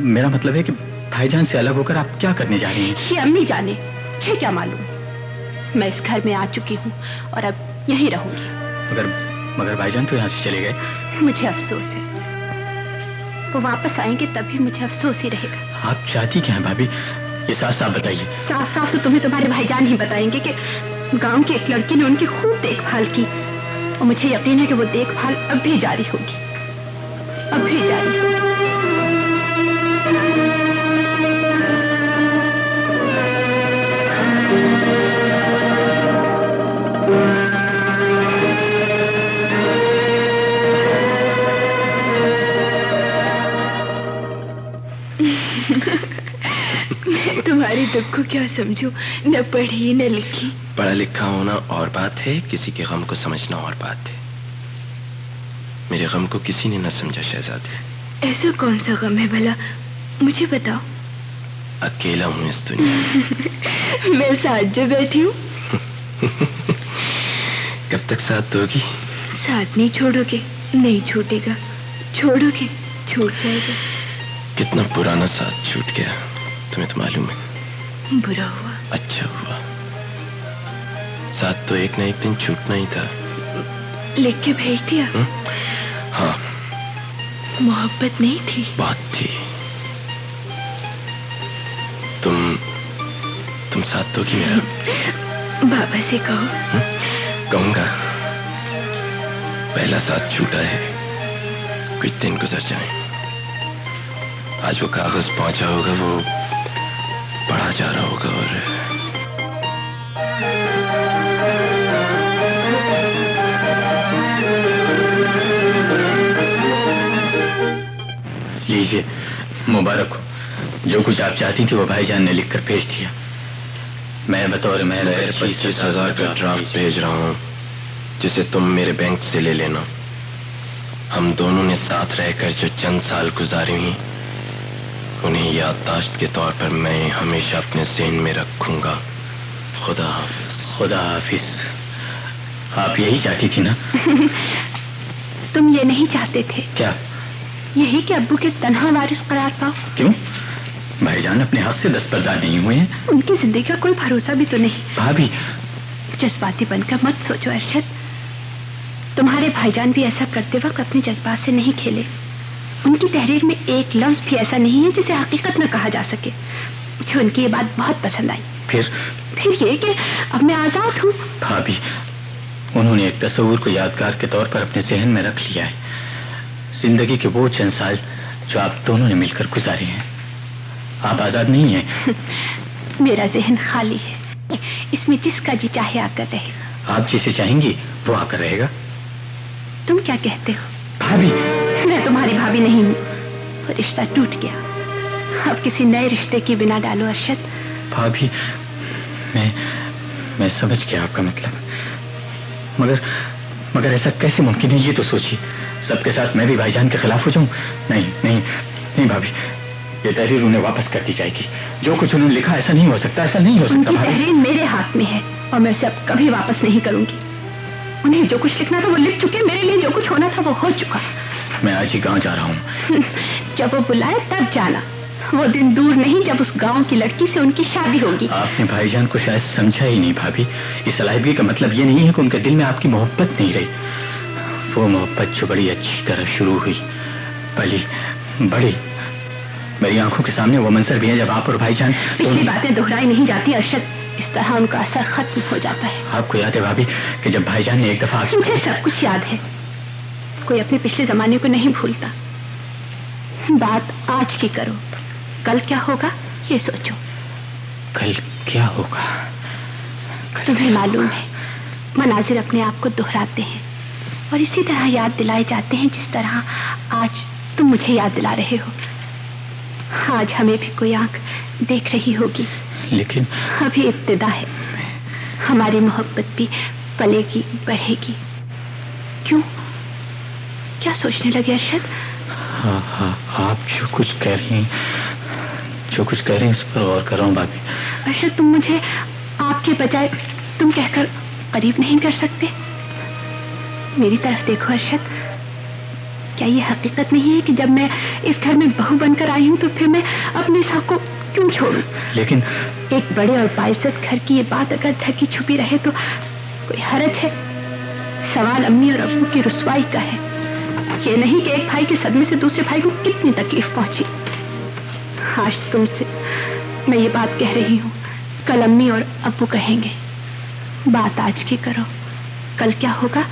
मेरा मतलब है कि भाईजान से अलग होकर आप क्या करने जा रही हैं? ये अम्मी जाने, मुझे क्या मालूम। मैं इस घर में आ चुकी हूँ और अब यहीं रहूंगी। मगर भाईजान तो यहाँ से चले गए। मुझे अफसोस है, वो वापस आएंगे तभी मुझे अफसोस ही रहेगा। आप चाहती क्या हैं भाभी? ये साफ साफ बताइए। साफ साफ तो तुम्हें तुम्हारे भाईजान ही बताएंगे कि गांव की एक लड़की ने उनकी खूब देखभाल की, और मुझे यकीन है कि वो देखभाल अब भी जारी होगी, अब भी जारी होगी। मैं तुम्हारी दुख को क्या समझूं, न पढ़ी न लिखी। पढ़ा लिखा होना और बात है, किसी के गम को समझना और बात है। मेरे गम को किसी ने न समझा शहजादी। ऐसा कौन सा गम है भला, मुझे बताओ। अकेला हूं इस दुनिया में। मैं साथ जो बैठी हूँ। कब तक साथ दोगी? साथ नहीं छोड़ोगे? नहीं छूटेगा। छोड़ोगे छूट जाएगा। कितना पुराना साथ छूट गया, तुम्हें तो मालूम है। बुरा हुआ। अच्छा हुआ, साथ तो एक न एक दिन छूटना ही था। लिख के भेज दिया? हाँ। मोहब्बत नहीं थी? बात थी। तुम साथ दोगी मेरा? बाबा से कहो। कहूंगा। पहला साथ छूटा है, कुछ दिन गुजर जाए। आज वो कागज पहुंचा होगा, वो पढ़ा जा रहा होगा और लीजिए, मुबारक हो। जो कुछ आप चाहती थी वो भाईजान ने लिखकर भेज दिया। मैं बतौर मेहर 25,000 का ड्राफ्ट भेज रहा हूँ, जिसे तुम मेरे बैंक से ले लेना। हम दोनों ने साथ रहकर जो चंद साल गुजारे हैं, उन्हें याददाश्त के तौर पर मैं हमेशा अपने ज़हन में रखूंगा। खुदा हाफिज। खुदा हाफिज। आप यही चाहती थी ना? तुम ये नहीं चाहते थे क्या? यही कि अब्बू के तन्हा वारिस करार पाओ। क्यों? भाईजान अपने हाथ से दस्तबरदार नहीं हुए हैं। उनकी जिंदगी का कोई भरोसा भी तो नहीं। भाभी, जज्बाती बनकर मत सोचो अरशद। तुम्हारे भाईजान भी ऐसा करते वक्त अपने जज्बात से नहीं खेले। उनकी तहरीर में एक लफ्ज भी ऐसा नहीं है जिसे हकीकत न कहा जा सके। मुझे उनकी ये बात बहुत पसंद आई। फिर ये कि अब मैं आजाद हूँ। भाभी, उन्होंने एक तस्वूर को यादगार के तौर पर अपने जहन में रख लिया है। जिंदगी के वो चंद साल जो आप दोनों ने मिलकर गुजारे हैं। आप आजाद नहीं हैं। मेरा जहन खाली है, इसमें जिसका जी चाहे आकर रहेगा। आप जिसे चाहेंगी वो आकर रहेगा। तुम क्या कहते हो? भाभी, मैं तुम्हारी भाभी नहीं हूँ। वो रिश्ता टूट गया, अब किसी नए रिश्ते की बिना डालो अरशद। भाभी, मैं समझ गया आपका मतलब, मगर ऐसा कैसे मुमकिन है ये तो सोचिए। सबके साथ मैं भी भाईजान के खिलाफ हो जाऊं? नहीं भाभी, ये तहरीर उन्हें वापस कर दी जाएगी। जो कुछ उन्होंने लिखा ऐसा नहीं हो सकता, ऐसा नहीं हो सकता। उनकी तहरीर मेरे हाथ में है और मैं उसे अब कभी वापस नहीं करूंगी। उन्हें जो कुछ लिखना था वो लिख चुके, मेरे लिए जो कुछ होना था वो हो चुका। मैं आज ही गांव जा रहा हूँ। जब वो बुलाए तब जाना। वो दिन दूर नहीं जब उस गांव की लड़की से उनकी शादी होगी। आपने भाईजान को शायद समझा ही नहीं भाभी। इस अलहदगी का मतलब ये नहीं है कि उनके दिल में आपकी मोहब्बत नहीं रही। वो मोहब्बत जो बड़ी अच्छी तरह शुरू हुई, पली बड़ी, मेरी आंखों के सामने वो मंजर भी है जब आप और भाईजान। पिछली बातें दोहराई नहीं जाती अरशद, इस तरह उनका असर खत्म हो जाता है। आपको याद है भाभी कि जब भाईजान ने एक दफा। मुझे सब कुछ याद है। कोई अपने पिछले जमाने को नहीं भूलता। बात आज की करो, कल क्या होगा ये सोचो। कल क्या होगा? तुम्हें मालूम है, मनाजिर अपने आप को दोहराते हैं और इसी तरह याद दिलाए जाते हैं जिस तरह आज तुम मुझे याद दिला रहे हो। आज हमें भी कोई आंख देख रही होगी, लेकिन अभी इब्तिदा है। हमारी मोहब्बत भी पलेगी, बढ़ेगी। क्यों, क्या सोचने लगे अरशद? हाँ, आप जो कुछ कह रही हैं, उस पर गौर कर रहा हूँ भाभी। अरशद, तुम मुझे आपके बजाय तुम कहकर करीब नहीं कर सकते? मेरी तरफ देखो अरशद, क्या ये हकीकत नहीं है कि जब मैं इस घर में बहू बनकर आई हूँ तो फिर मैं अपने साथ को क्यों छोड़ूं? लेकिन एक बड़े और बाइज्जत घर की ये बात अगर ढकी छुपी रहे तो कोई हरज है? सवाल अम्मी और अब्बू की रुसवाई का है, ये नहीं कि एक भाई के सदमे से दूसरे भाई को कितनी तकलीफ पहुंची। आज तुमसे मैं ये बात कह रही हूँ, कल अम्मी और अब्बू कहेंगे। बात आज की करो, कल क्या होगा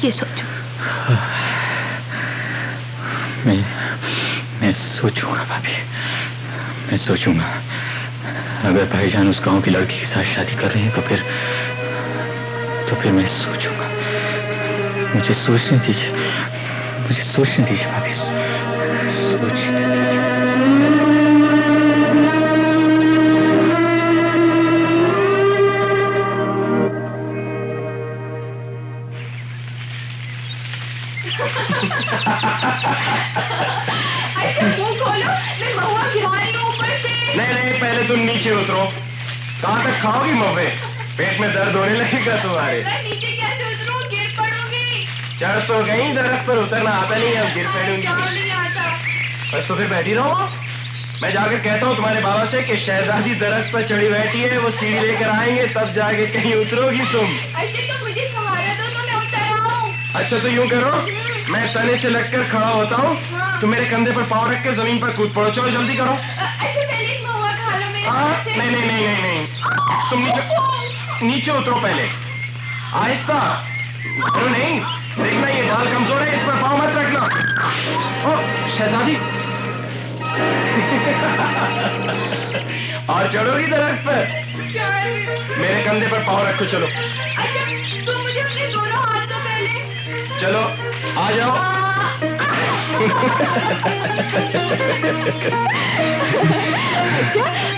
ये सोचो। मैं सोचूंगा भाभी, मैं सोचूंगा। अगर भाईजान उस गांव की लड़की के साथ शादी कर रहे हैं तो फिर मैं सोचूंगा। मुझे सोचने दीजिए भाभी, सोचने दीजिए। नहीं, पहले तुम नीचे उतरो। कहाँ तक खाओगी मौके? पेट में दर्द होने लगेगा तुम्हारे। नीचे कैसे उतरूं? गिर पड़ूंगी। चढ़ तो गई दरख्त पर, उतरना आता नहीं है, गिर पड़ूंगी। नहीं आता। बस तो फिर बैठी रहो। मैं जाकर कहता हूँ तुम्हारे बाबा से कि शहजादी दरख्त पर चढ़ी बैठी है, वो सीढ़ी लेकर आएंगे, तब जाके कहीं उतरोगी तुम। ऐसे तो मुझे सवारा दो तो मैं उतर आऊं। अच्छा तो यूं करो, मैं तने से लगकर खड़ा होता हूँ, तुम मेरे कंधे पर पाँव रख के जमीन पर कूद पड़ो। चलो जल्दी करो। अच्छा पहले एक महुआ खा लो मेरे हाँ, हाथ से। नहीं, तुम नीचे उतरो पहले, आहिस्ता। अरे नहीं, देखना ये ढाल कमजोर है, इस पर पाँव मत रखना। ओ शहजादी। और चढ़ोगी दरख्त पर? मेरे कंधे पर पाँव रखो, चलो। अच्छा तुम मुझे अपने दोनों हाथ दो पहले। चलो आ जाओ।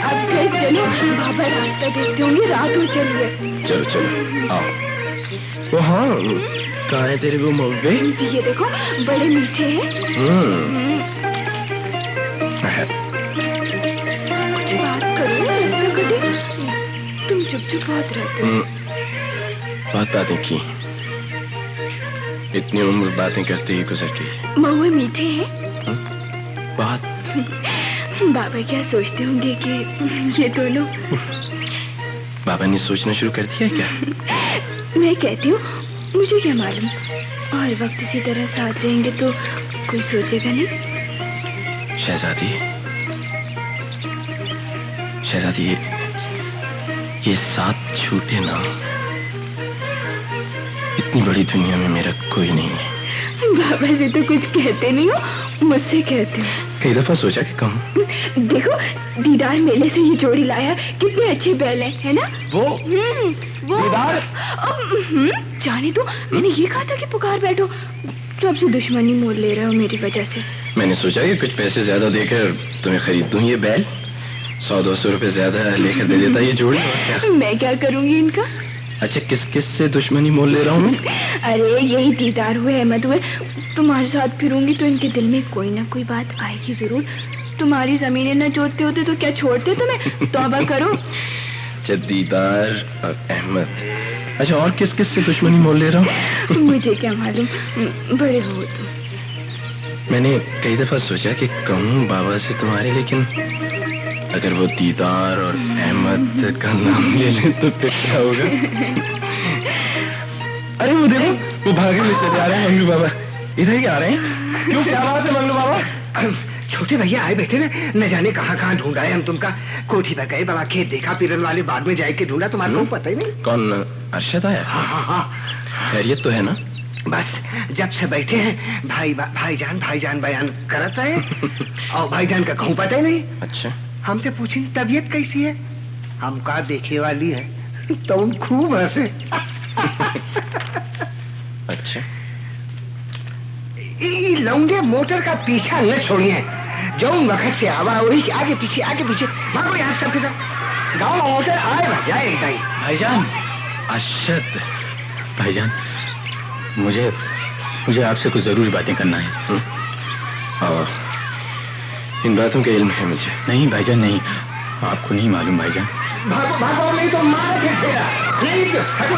अब घर चलो, बाबा रास्ता देखते होंगे, रात हो चली है। चलो आओ। वो हाँ, कहाँ है तेरे वो मौके? ये देखो, बड़े मीठे हैं। कुछ बात करो, ऐसा कभी तुम चुप बहुत रहते हो। बहुत बातें की, इतनी उम्र बातें करते ही गुजर गई। महुए मीठे हैं बहुत। बाबा क्या सोचते होंगे कि ये दोनों? बाबा ने सोचना शुरू कर दिया क्या? मैं कहती हूँ, मुझे क्या मालूम, और वक्त इसी तरह साथ रहेंगे तो कोई सोचेगा नहीं। शहजादी, ये साथ छूटे ना। इतनी बड़ी दुनिया में मेरा कोई नहीं है। बाबा जी तो कुछ कहते नहीं हो, मुझसे कहते हो। कई दफा सोचा कि कहूँ। देखो, दीदार मेले से ये जोड़ी लाया, कितने अच्छे बैल हैं, है ना? वो दीदार? जाने दो, मैंने ये कहा था कि पुकार बैठो। जब से दुश्मनी मोल ले रहे हो मेरी वजह से। मैंने सोचा कि कुछ पैसे ज्यादा देकर तुम्हें खरीद दूं ये बैल। 100-200 रुपए ज्यादा लेकर दे देता ये जोड़ी। और क्या? मैं क्या करूंगी इनका? अच्छा, किस से दुश्मनी मोल ले रहा हूँ मैं? अरे यही दीदार हुए, अहमद हुए, तुम्हारे साथ फिरूंगी तो इनके दिल में कोई ना कोई बात आएगी जरूर। तुम्हारी जमीनें न जोतते होते तो क्या छोड़ते तुम्हें? तौबा करो। अच्छा, दीदार और अहमद। अच्छा, और किस से दुश्मनी मोल ले रहा हूँ? मुझे क्या मालूम, बड़े हो तुम। मैंने कई दफा सोचा कि कहूँ बाबा से तुम्हारे, लेकिन अगर वो दीदार और अहमद का नाम ले ले तो फिर क्या होगा? अरे वो देखो, वो भागे में चले आ रहे हैं मंगलू बाबा। इधर ही आ रहे हैं। क्यों, क्या बात है मंगलू बाबा? छोटे भैया आए बैठे न जाने कहाँ ढूंढा है हम तुमका। कोठी पर गए, बड़ा खेत देखा, पिरन वाले बाग में जाके ढूंढा, तुम्हारे को पता ही नहीं। कौन, अरशद आया? हाँ। खैरियत तो है ना? बस जब से बैठे हैं भाईजान बयान करता है और भाईजान का कहूँ पता ही नहीं। अच्छा, हमसे पूछी तबीयत कैसी है? हमका देखे वाली है तो उन खूब हंसे। अच्छा, ये लौंडे मोटर का पीछा न छोड़िए, जो वक्त से आवा वही आगे पीछे भागो यहाँ सबके सब। गाँव मोटर आए जाए ही। भाईजान, अशद, भाईजान, मुझे आपसे कुछ जरूरी बातें करना है। और इन बातों का इल्म है मुझे। नहीं भाईजान नहीं, आपको नहीं मालूम भाईजान। भागो नहीं तो मार के फेरा।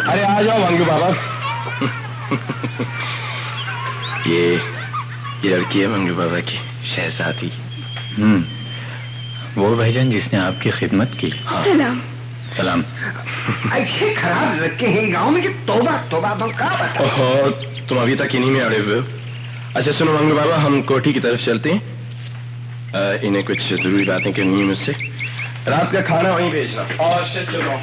अरे आ जाओ मंगलू बाबा। ये लड़की है मंगलू बाबा की, शहजादी। वो भाईजान जिसने आपकी खिदमत की। हाँ। सलाम। सलाम। ऐसे खराब लड़के हैं गांव में कि तौबा तौबा तो क्या बता। ओहो, तुम अभी तक इन्हीं में अड़े हुए हो। अच्छा सुनो मंगलू बाबा, हम कोठी की तरफ चलते हैं। इन्हें कुछ जरूरी बातें करनी है मुझसे। रात का खाना वहीं भेजना। और चलो।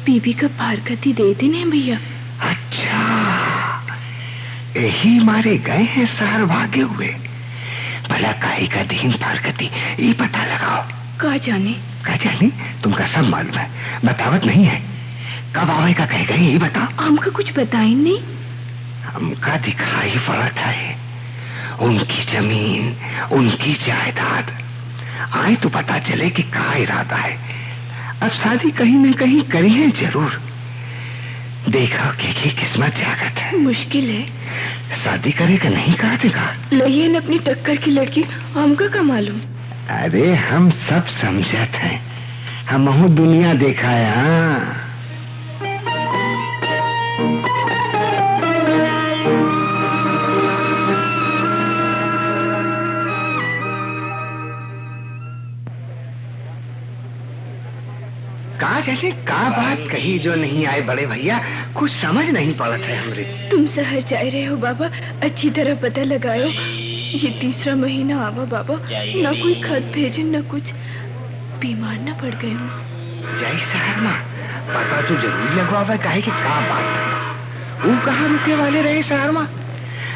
बीबी का फारकती दे देने भैया। अच्छा, यही मारे गए हैं सार भागे हुए। भला काहे का दीन फारकती ये पता लगाओ। का जाने तुमका सब मालूम है, बतावत नहीं है। कब आवे का कह गए ये बताओ। हमका कुछ बताई नहीं। हमका दिखाई पड़ता है उनकी जमीन, उनकी जायदाद। आए तो पता चले कि क्या इरादा है। अब शादी कहीं न कहीं करी है जरूर। देखो कि किस्मत जागत है। मुश्किल है। शादी करे का नहीं कहा देगा। लइए न अपनी टक्कर की लड़की, हमका का मालूम। अरे हम सब समझत हैं, हम दुनिया देखा है। हाँ कहा जाने का बात कही जो नहीं आए बड़े भैया, कुछ समझ नहीं पड़त है हमरे। तुम शहर जा रहे हो बाबा, अच्छी तरह पता लगायो। ये तीसरा महीना आवा बाबा, ना कोई खत भेजे न कुछ। बीमार न पड़ गए हो। जय शहर माँ, पता तो जरूर लगवावा काहे कि का बात है। वो कहाँ रुके वाले रहे शहर माँ।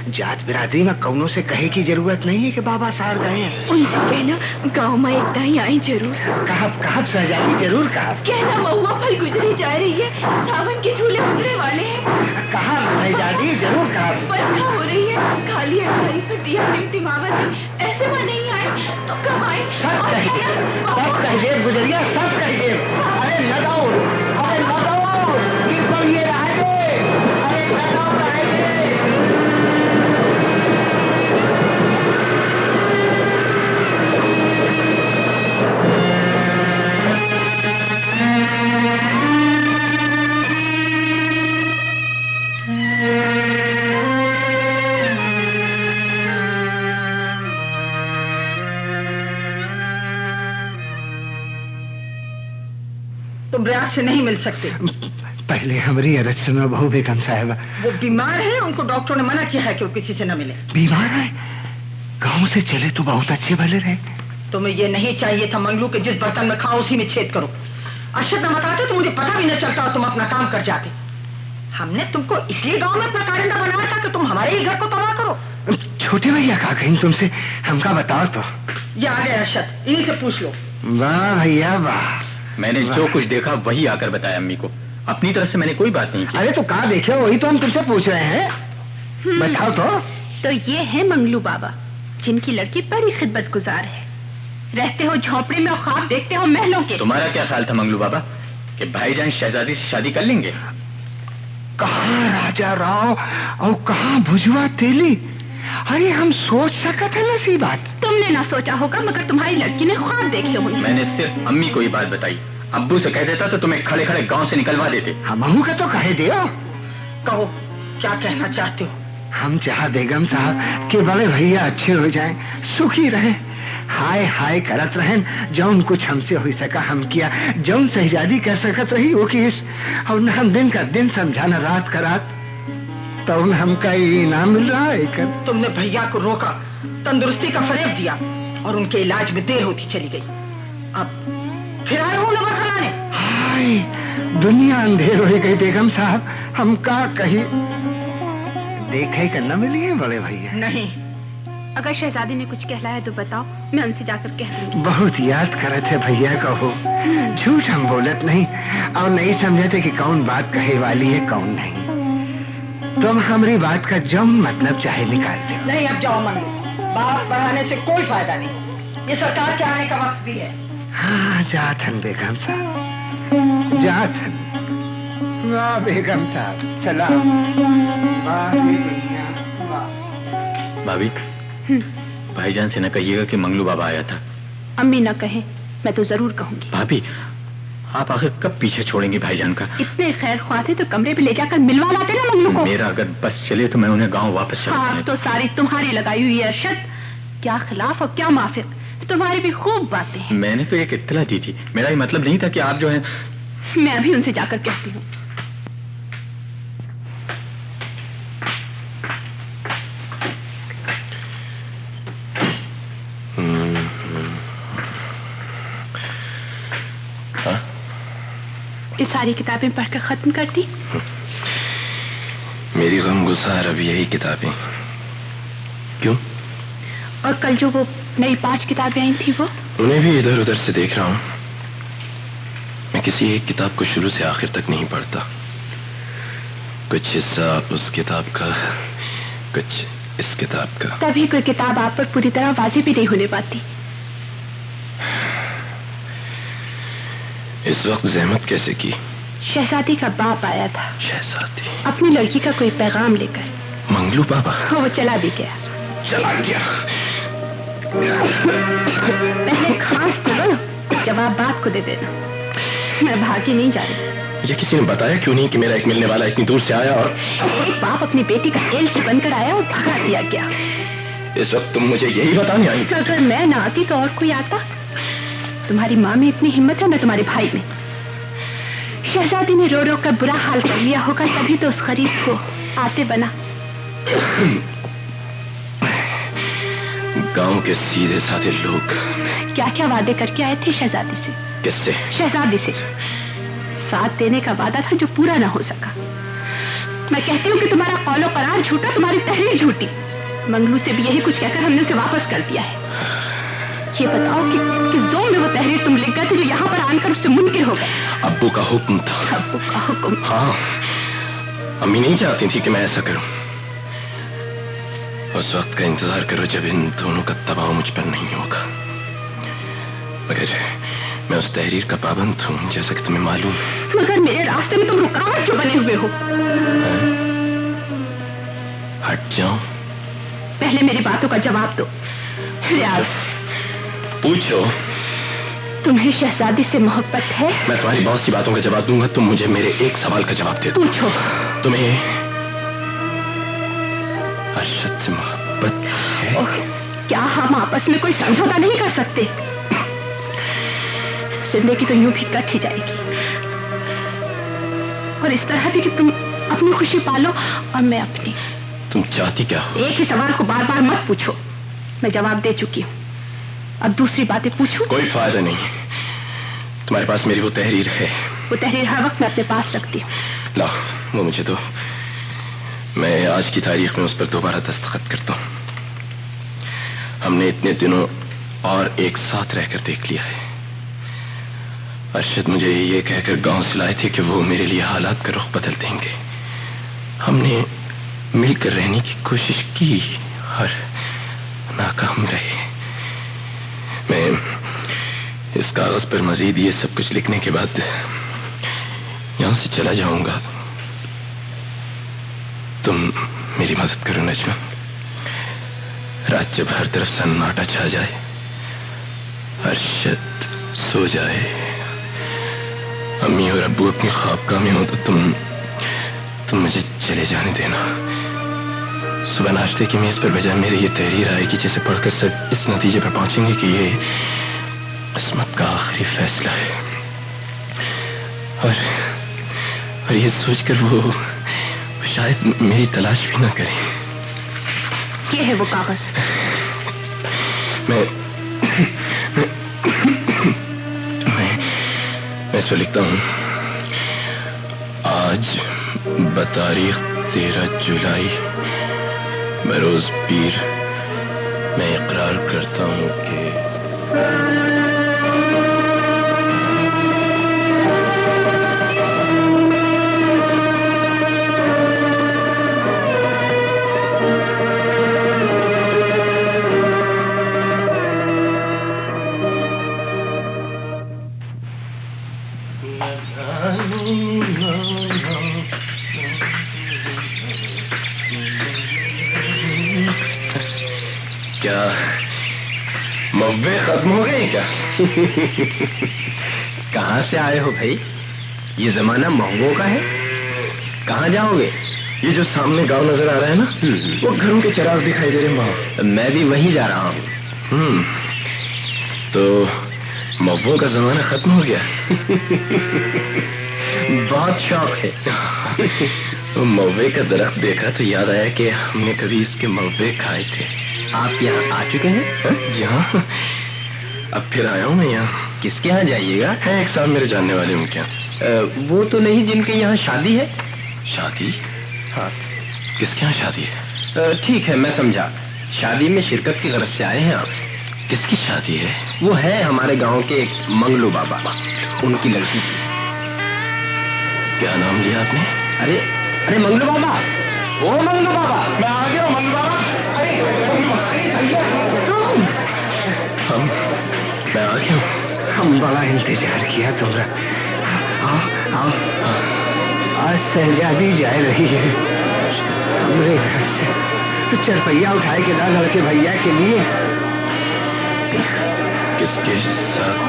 जात बिरादरी में कौनों से कहे की जरूरत नहीं है कि बाबा सार गए हैं। उनसे कहना गांव में एक दाई आई जरूर। कहाँ सहजादी जरूर कहा। कहना महुआ फल गुजरी जा रही है, सावन के झूले उतरे वाले हैं। कहा सहजादी जरूर कहा। बरखा हो रही है, खाली अठारी पर दिया टिमटिमावत है। ऐसे में नहीं आए तो कब आए। सब कह दे गुजरिया, सब कह दे। अरे लगाओ कि बढ़िए रह गए। अरे लगाओ रह गए। तुम रियाज से नहीं मिल सकते। पहले हमारी अरज सुनो बहू बेगम साहिबा। वो बीमार है, उनको डॉक्टर ने मना किया है कि वो किसी से न मिले। बीमार है? गांव से चले तो बहुत अच्छे भले रहे। तुम्हें ये नहीं चाहिए था मंगलू के जिस बर्तन में खाओ उसी में छेद करो। अशद न बताते तो मुझे पता भी न चलता और तुम अपना काम कर जाते। हमने तुमको इसलिए गांव में अपना कारिंदा बनाया था कि तुम हमारे ही घर को तबाह करो। छोटे भैया कहा कहीं तुमसे, हमका बताओ तो। ये आ गए अशद, इन्हीं से पूछ लो। वाह भैया वाह। मैंने जो कुछ देखा वही आकर बताया अम्मी को। अपनी तरफ से मैंने कोई बात नहीं की। अरे तो कहाँ देखे वही तो हम तुमसे पूछ रहे हैं। बताओ तो ये है मंगलू बाबा, जिनकी लड़की बड़ी खिदमत गुजार है। रहते हो झोपड़ी में और ख्वाब देखते हो महलों के। तुम्हारा क्या ख्याल था मंगलू बाबा कि भाईजान शहजादी से शादी कर लेंगे? कहाँ राजा राव और कहाँ भुजवा तेली। अरे हम सोच सका था ना सी बात। तुमने ना सोचा होगा, मगर तुम्हारी लड़की ने ख्वाब देखे होंगे। मैंने सिर्फ अम्मी को ही बात बताई। अब्बू से कह देता तो तुम्हें खड़े खड़े गांव से निकलवा देते। हमहू का तो कहे दियो। कहो क्या कहना चाहते हो? हम चाह बेगम साहब कि बड़े भैया अच्छे हो जाएं, सुखी रहें, हाय हाय करत रहें। जौन कुछ हमसे हो सका हम किया, जौन शहजादी कह सकत रही वो किस। और हम दिन का दिन समझाना रात का रात। तो हमका ये इनाम मिल रहा है कर। तुमने भैया को रोका, तंदुरुस्ती का फरेब दिया और उनके इलाज में देर होती चली गई। अब फिर आए हो नंबर खिलाने। हाय, दुनिया अंधेर हो गई बेगम साहब। हमका कहीं देखे करना मिली बड़े भैया? नहीं। अगर शहजादी ने कुछ कहलाया तो बताओ, मैं उनसे जाकर कह दूंगी। बहुत याद करे थे भैया को हो। झूठ हम बोलत नहीं और नहीं समझते कि कौन बात कहे वाली है कौन नहीं। तुम हमारी बात का जो मतलब चाहे निकाल दो। नहीं, अब जाओ मंगलू, बात बढ़ाने से कोई फायदा नहीं। ये सरकार के आने का वक्त भी है। हाँ, जाथन बेगम साहब, जाथन। वाह बेगम साहब, सलाम। वाह दुनिया, वाह। भाभी, भाईजान से न कहिएगा कि मंगलू बाबा आया था। अम्मी न कहे, मैं तो जरूर कहूंगी। भाभी, आप आखिर कब पीछे छोड़ेंगी भाईजान का? इतने खैर ख्वाह थे तो कमरे पे ले जाकर मिलवा लाते ना मंगलू को। मेरा अगर बस चले तो मैं उन्हें गांव वापस चला हाँ, तो सारी तुम्हारी लगाई हुई है अरशद। क्या खिलाफ और क्या माफिक, तुम्हारी भी खूब बातें हैं। मैंने तो एक इत्तला दी थी, मेरा ये मतलब नहीं था कि आप जो है। मैं अभी उनसे जाकर कहती हूँ। ये सारी किताबें पढ़कर खत्म कर दी। मेरी गमगुसार अब यही किताबें। क्यों? और कल जो वो नई 5 किताबें आई थी वो? उन्हें भी इधर उधर से देख रहा हूँ। मैं किसी एक किताब को शुरू से आखिर तक नहीं पढ़ता। कुछ हिस्सा उस किताब का, कुछ इस किताब का। तभी कोई किताब आप पर पूरी तरह वाज़ेह भी नहीं होने पाती। इस वक्त ज़हमत कैसे की? शहजादी का बाप आया था। शहजादी? अपनी लड़की का कोई पैगाम लेकर। मंगलू बाबा? वो चला भी गया। चला गया? पहले खास तो जवाब बाप को दे देना। मैं भागी नहीं जा रही। ये किसी ने बताया क्यों नहीं कि मेरा एक मिलने वाला इतनी दूर से आया और एक बाप अपनी बेटी का एलची बनकर आया और भगा दिया गया। इस वक्त तुम मुझे यही बताने आई? अगर मैं ना आती तो और कोई आता। तुम्हारी माँ में इतनी हिम्मत है, मैं तुम्हारे भाई में। शहजादी ने रो रो कर बुरा हाल कर लिया होगा, तभी तो उस गरीब को आते बना। गांव के सीधे साधे लोग क्या क्या वादे करके आए थे शहजादी से। किससे? शहजादी से। साथ देने का वादा था जो पूरा ना हो सका। मैं कहती हूँ कि तुम्हारा कौलो करार झूठा, तुम्हारी तहरीर झूठी। मंगलू से भी यही कुछ कहकर हमने उसे वापस कर दिया है। ये बताओ कि जोम में वो तहरीर तुम लिख गए थे जो यहाँ पर आकर उससे मुनकिर हो गए। अब्बू का हुक्म था। अब्बू का हुक्म? हाँ, अम्मी नहीं चाहती थी कि मैं ऐसा करूं। उस वक्त का इंतजार करो जब इन दोनों का दबाव मुझ पर नहीं होगा। मगर मैं उस तहरीर का पाबंद हूं, जैसा कि तुम्हें मालूम। मगर मेरे रास्ते में तुम रुकावट क्यों बने हुए हो? हट जाओ। पहले मेरी बातों का जवाब दो। रियाज, पूछो। तुम्हें शहजादी से मोहब्बत है? मैं तुम्हारी बहुत सी बातों का जवाब दूंगा, तुम मुझे मेरे एक सवाल का जवाब दे दो। पूछो। तुम्हें अरशद से मोहब्बत है? क्या हम आपस में कोई समझौता नहीं कर सकते? जिंदगी तो यूं भी कट ही जाएगी, और इस तरह भी कि तुम अपनी खुशी पालो और मैं अपनी। तुम चाहती क्या हो? एक ही सवाल को बार बार मत पूछो, मैं जवाब दे चुकी हूँ। अब दूसरी बातें पूछूं? कोई फायदा नहीं। तुम्हारे पास मेरी वो तहरीर है? वो तहरीर हर वक्त मैं अपने पास रखती हूँ। ला, वो मुझे दो। मैं आज की तारीख में उस पर दोबारा दस्तखत करता हूँ। हमने इतने दिनों और एक साथ रहकर देख लिया है। अरशद मुझे ये कहकर गांव से लाए थे कि वो मेरे लिए हालात का रुख बदल देंगे। हमने मिलकर रहने की कोशिश की और नाकाम रहे। मैं इस कागज पर मजीद ये सब कुछ लिखने के बाद यहां से चला जाऊंगा। तुम मेरी मदद करो नजमा। रात जब हर तरफ सन्नाटा छा जाए, अरशद सो जाए, अम्मी और अब्बू अपनी ख्वाबगाह में हो, तो तुम मुझे चले जाने देना। सुबह नाश्ते की मेज पर बजाय मेरे ये तहरीर आएगी जिसे पढ़कर सब इस नतीजे पर पहुंचेंगे कि ये किस्मत का आखिरी फैसला है। और ये सोचकर वो شاید میری تلاش بھی نہ کریں. یہ ہے وہ کاغذ. میں اس پہ لکھتا ہوں: آج بتاریخ 13 جولائی بروز پیر میں اقرار کرتا ہوں کہ کیا موے ختم ہو گئے کیا؟ کہاں سے آئے ہو بھائی؟ یہ زمانہ مہووں کا ہے. کہاں جاؤ گے؟ یہ جو سامنے گاؤں نظر آ رہا ہے نا، وہ گھروں کے چراغ دکھائی دے رہے ہیں وہاں. میں بھی وہیں جا رہا ہوں. تو مووں کا زمانہ ختم ہو گیا. بہت شوق ہے. موے کا درخت دیکھا تو یاد آیا کہ ہم نے کبھی اس کے موے کھائے تھے. آپ یہاں آ چکے ہیں؟ جی ہاں، اب پھر آیا ہوں میں یہاں. کس کے یہاں جائیے گا؟ ہے ایک صاحب میرے جاننے والے ہوں. کیا وہ تو نہیں جن کے یہاں شادی ہے؟ شادی؟ ہاں. کس کے یہاں شادی ہے؟ ٹھیک ہے، میں سمجھا. شادی میں شرکت کی غرض سے آئے ہیں آپ؟ کس کی شادی ہے؟ وہ ہے ہمارے گاؤں کے ایک منگلو بابا، ان کی لڑکی کی. کیا نام لیا آپ نے؟ ارے منگلو بابا، وہ منگلو بابا. میں آ گیا ہوں منگلو بابا. میں آ گیا ہوں. ہم بڑا انتظار کیا تمہارا. آؤ. آج شہزادی جا رہی ہے ہمارے گھر سے. چرپیا اٹھائے کے لا لڑکے بھیا کے لیے. کس کے ساتھ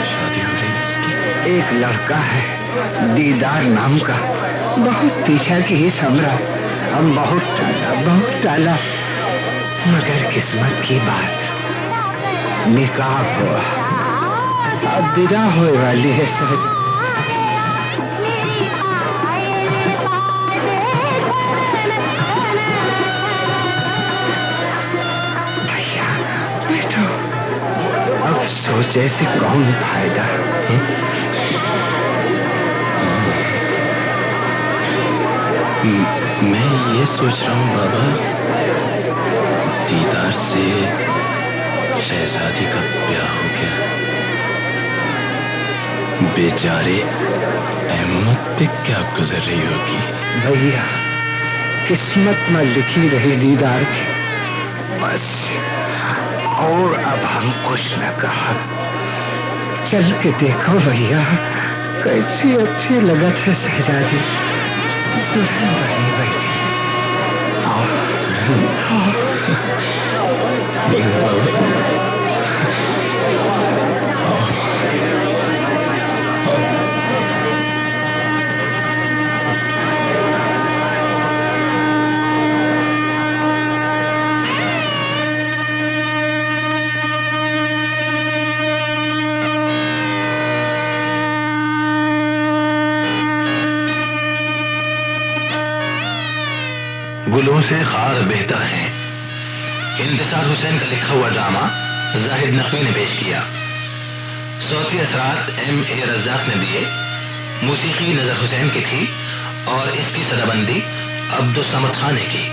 شادی ہو رہی ہے اس کی؟ ایک لڑکا ہے دیدار نام کا، بہت پیچھا کی ہی سمرا. ہم بہت ٹالا مگر قسمت کی بات نکاح ہوا. اب ودا ہوئے والی ہے سر. بھیا بیٹھو. اب سوچے سے کون فائدہ؟ میں یہ سوچ رہا ہوں بابا، دیدار سے شہزادی کا بیاہ ہو گیا. بیچارے احمد پہ کیا گزر رہی ہوگی؟ بھیا قسمت میں لکھی رہی دیدار کی بس. اور اب ہم کچھ نہ کہا. چل کے دیکھو بھیا کیسی اچھی لگت ہے شہزادی. بنی بیٹھی. آؤ. گلوں سے خار بہتا ہے. انتصار حسین کا لکھا ہوا ڈرامہ زاہد نقوی نے پیش کیا. صوتی اثرات M.A. رزاق نے دیے. موسیقی نظر حسین کی تھی اور اس کی صدابندی عبدالصمد خان نے کی.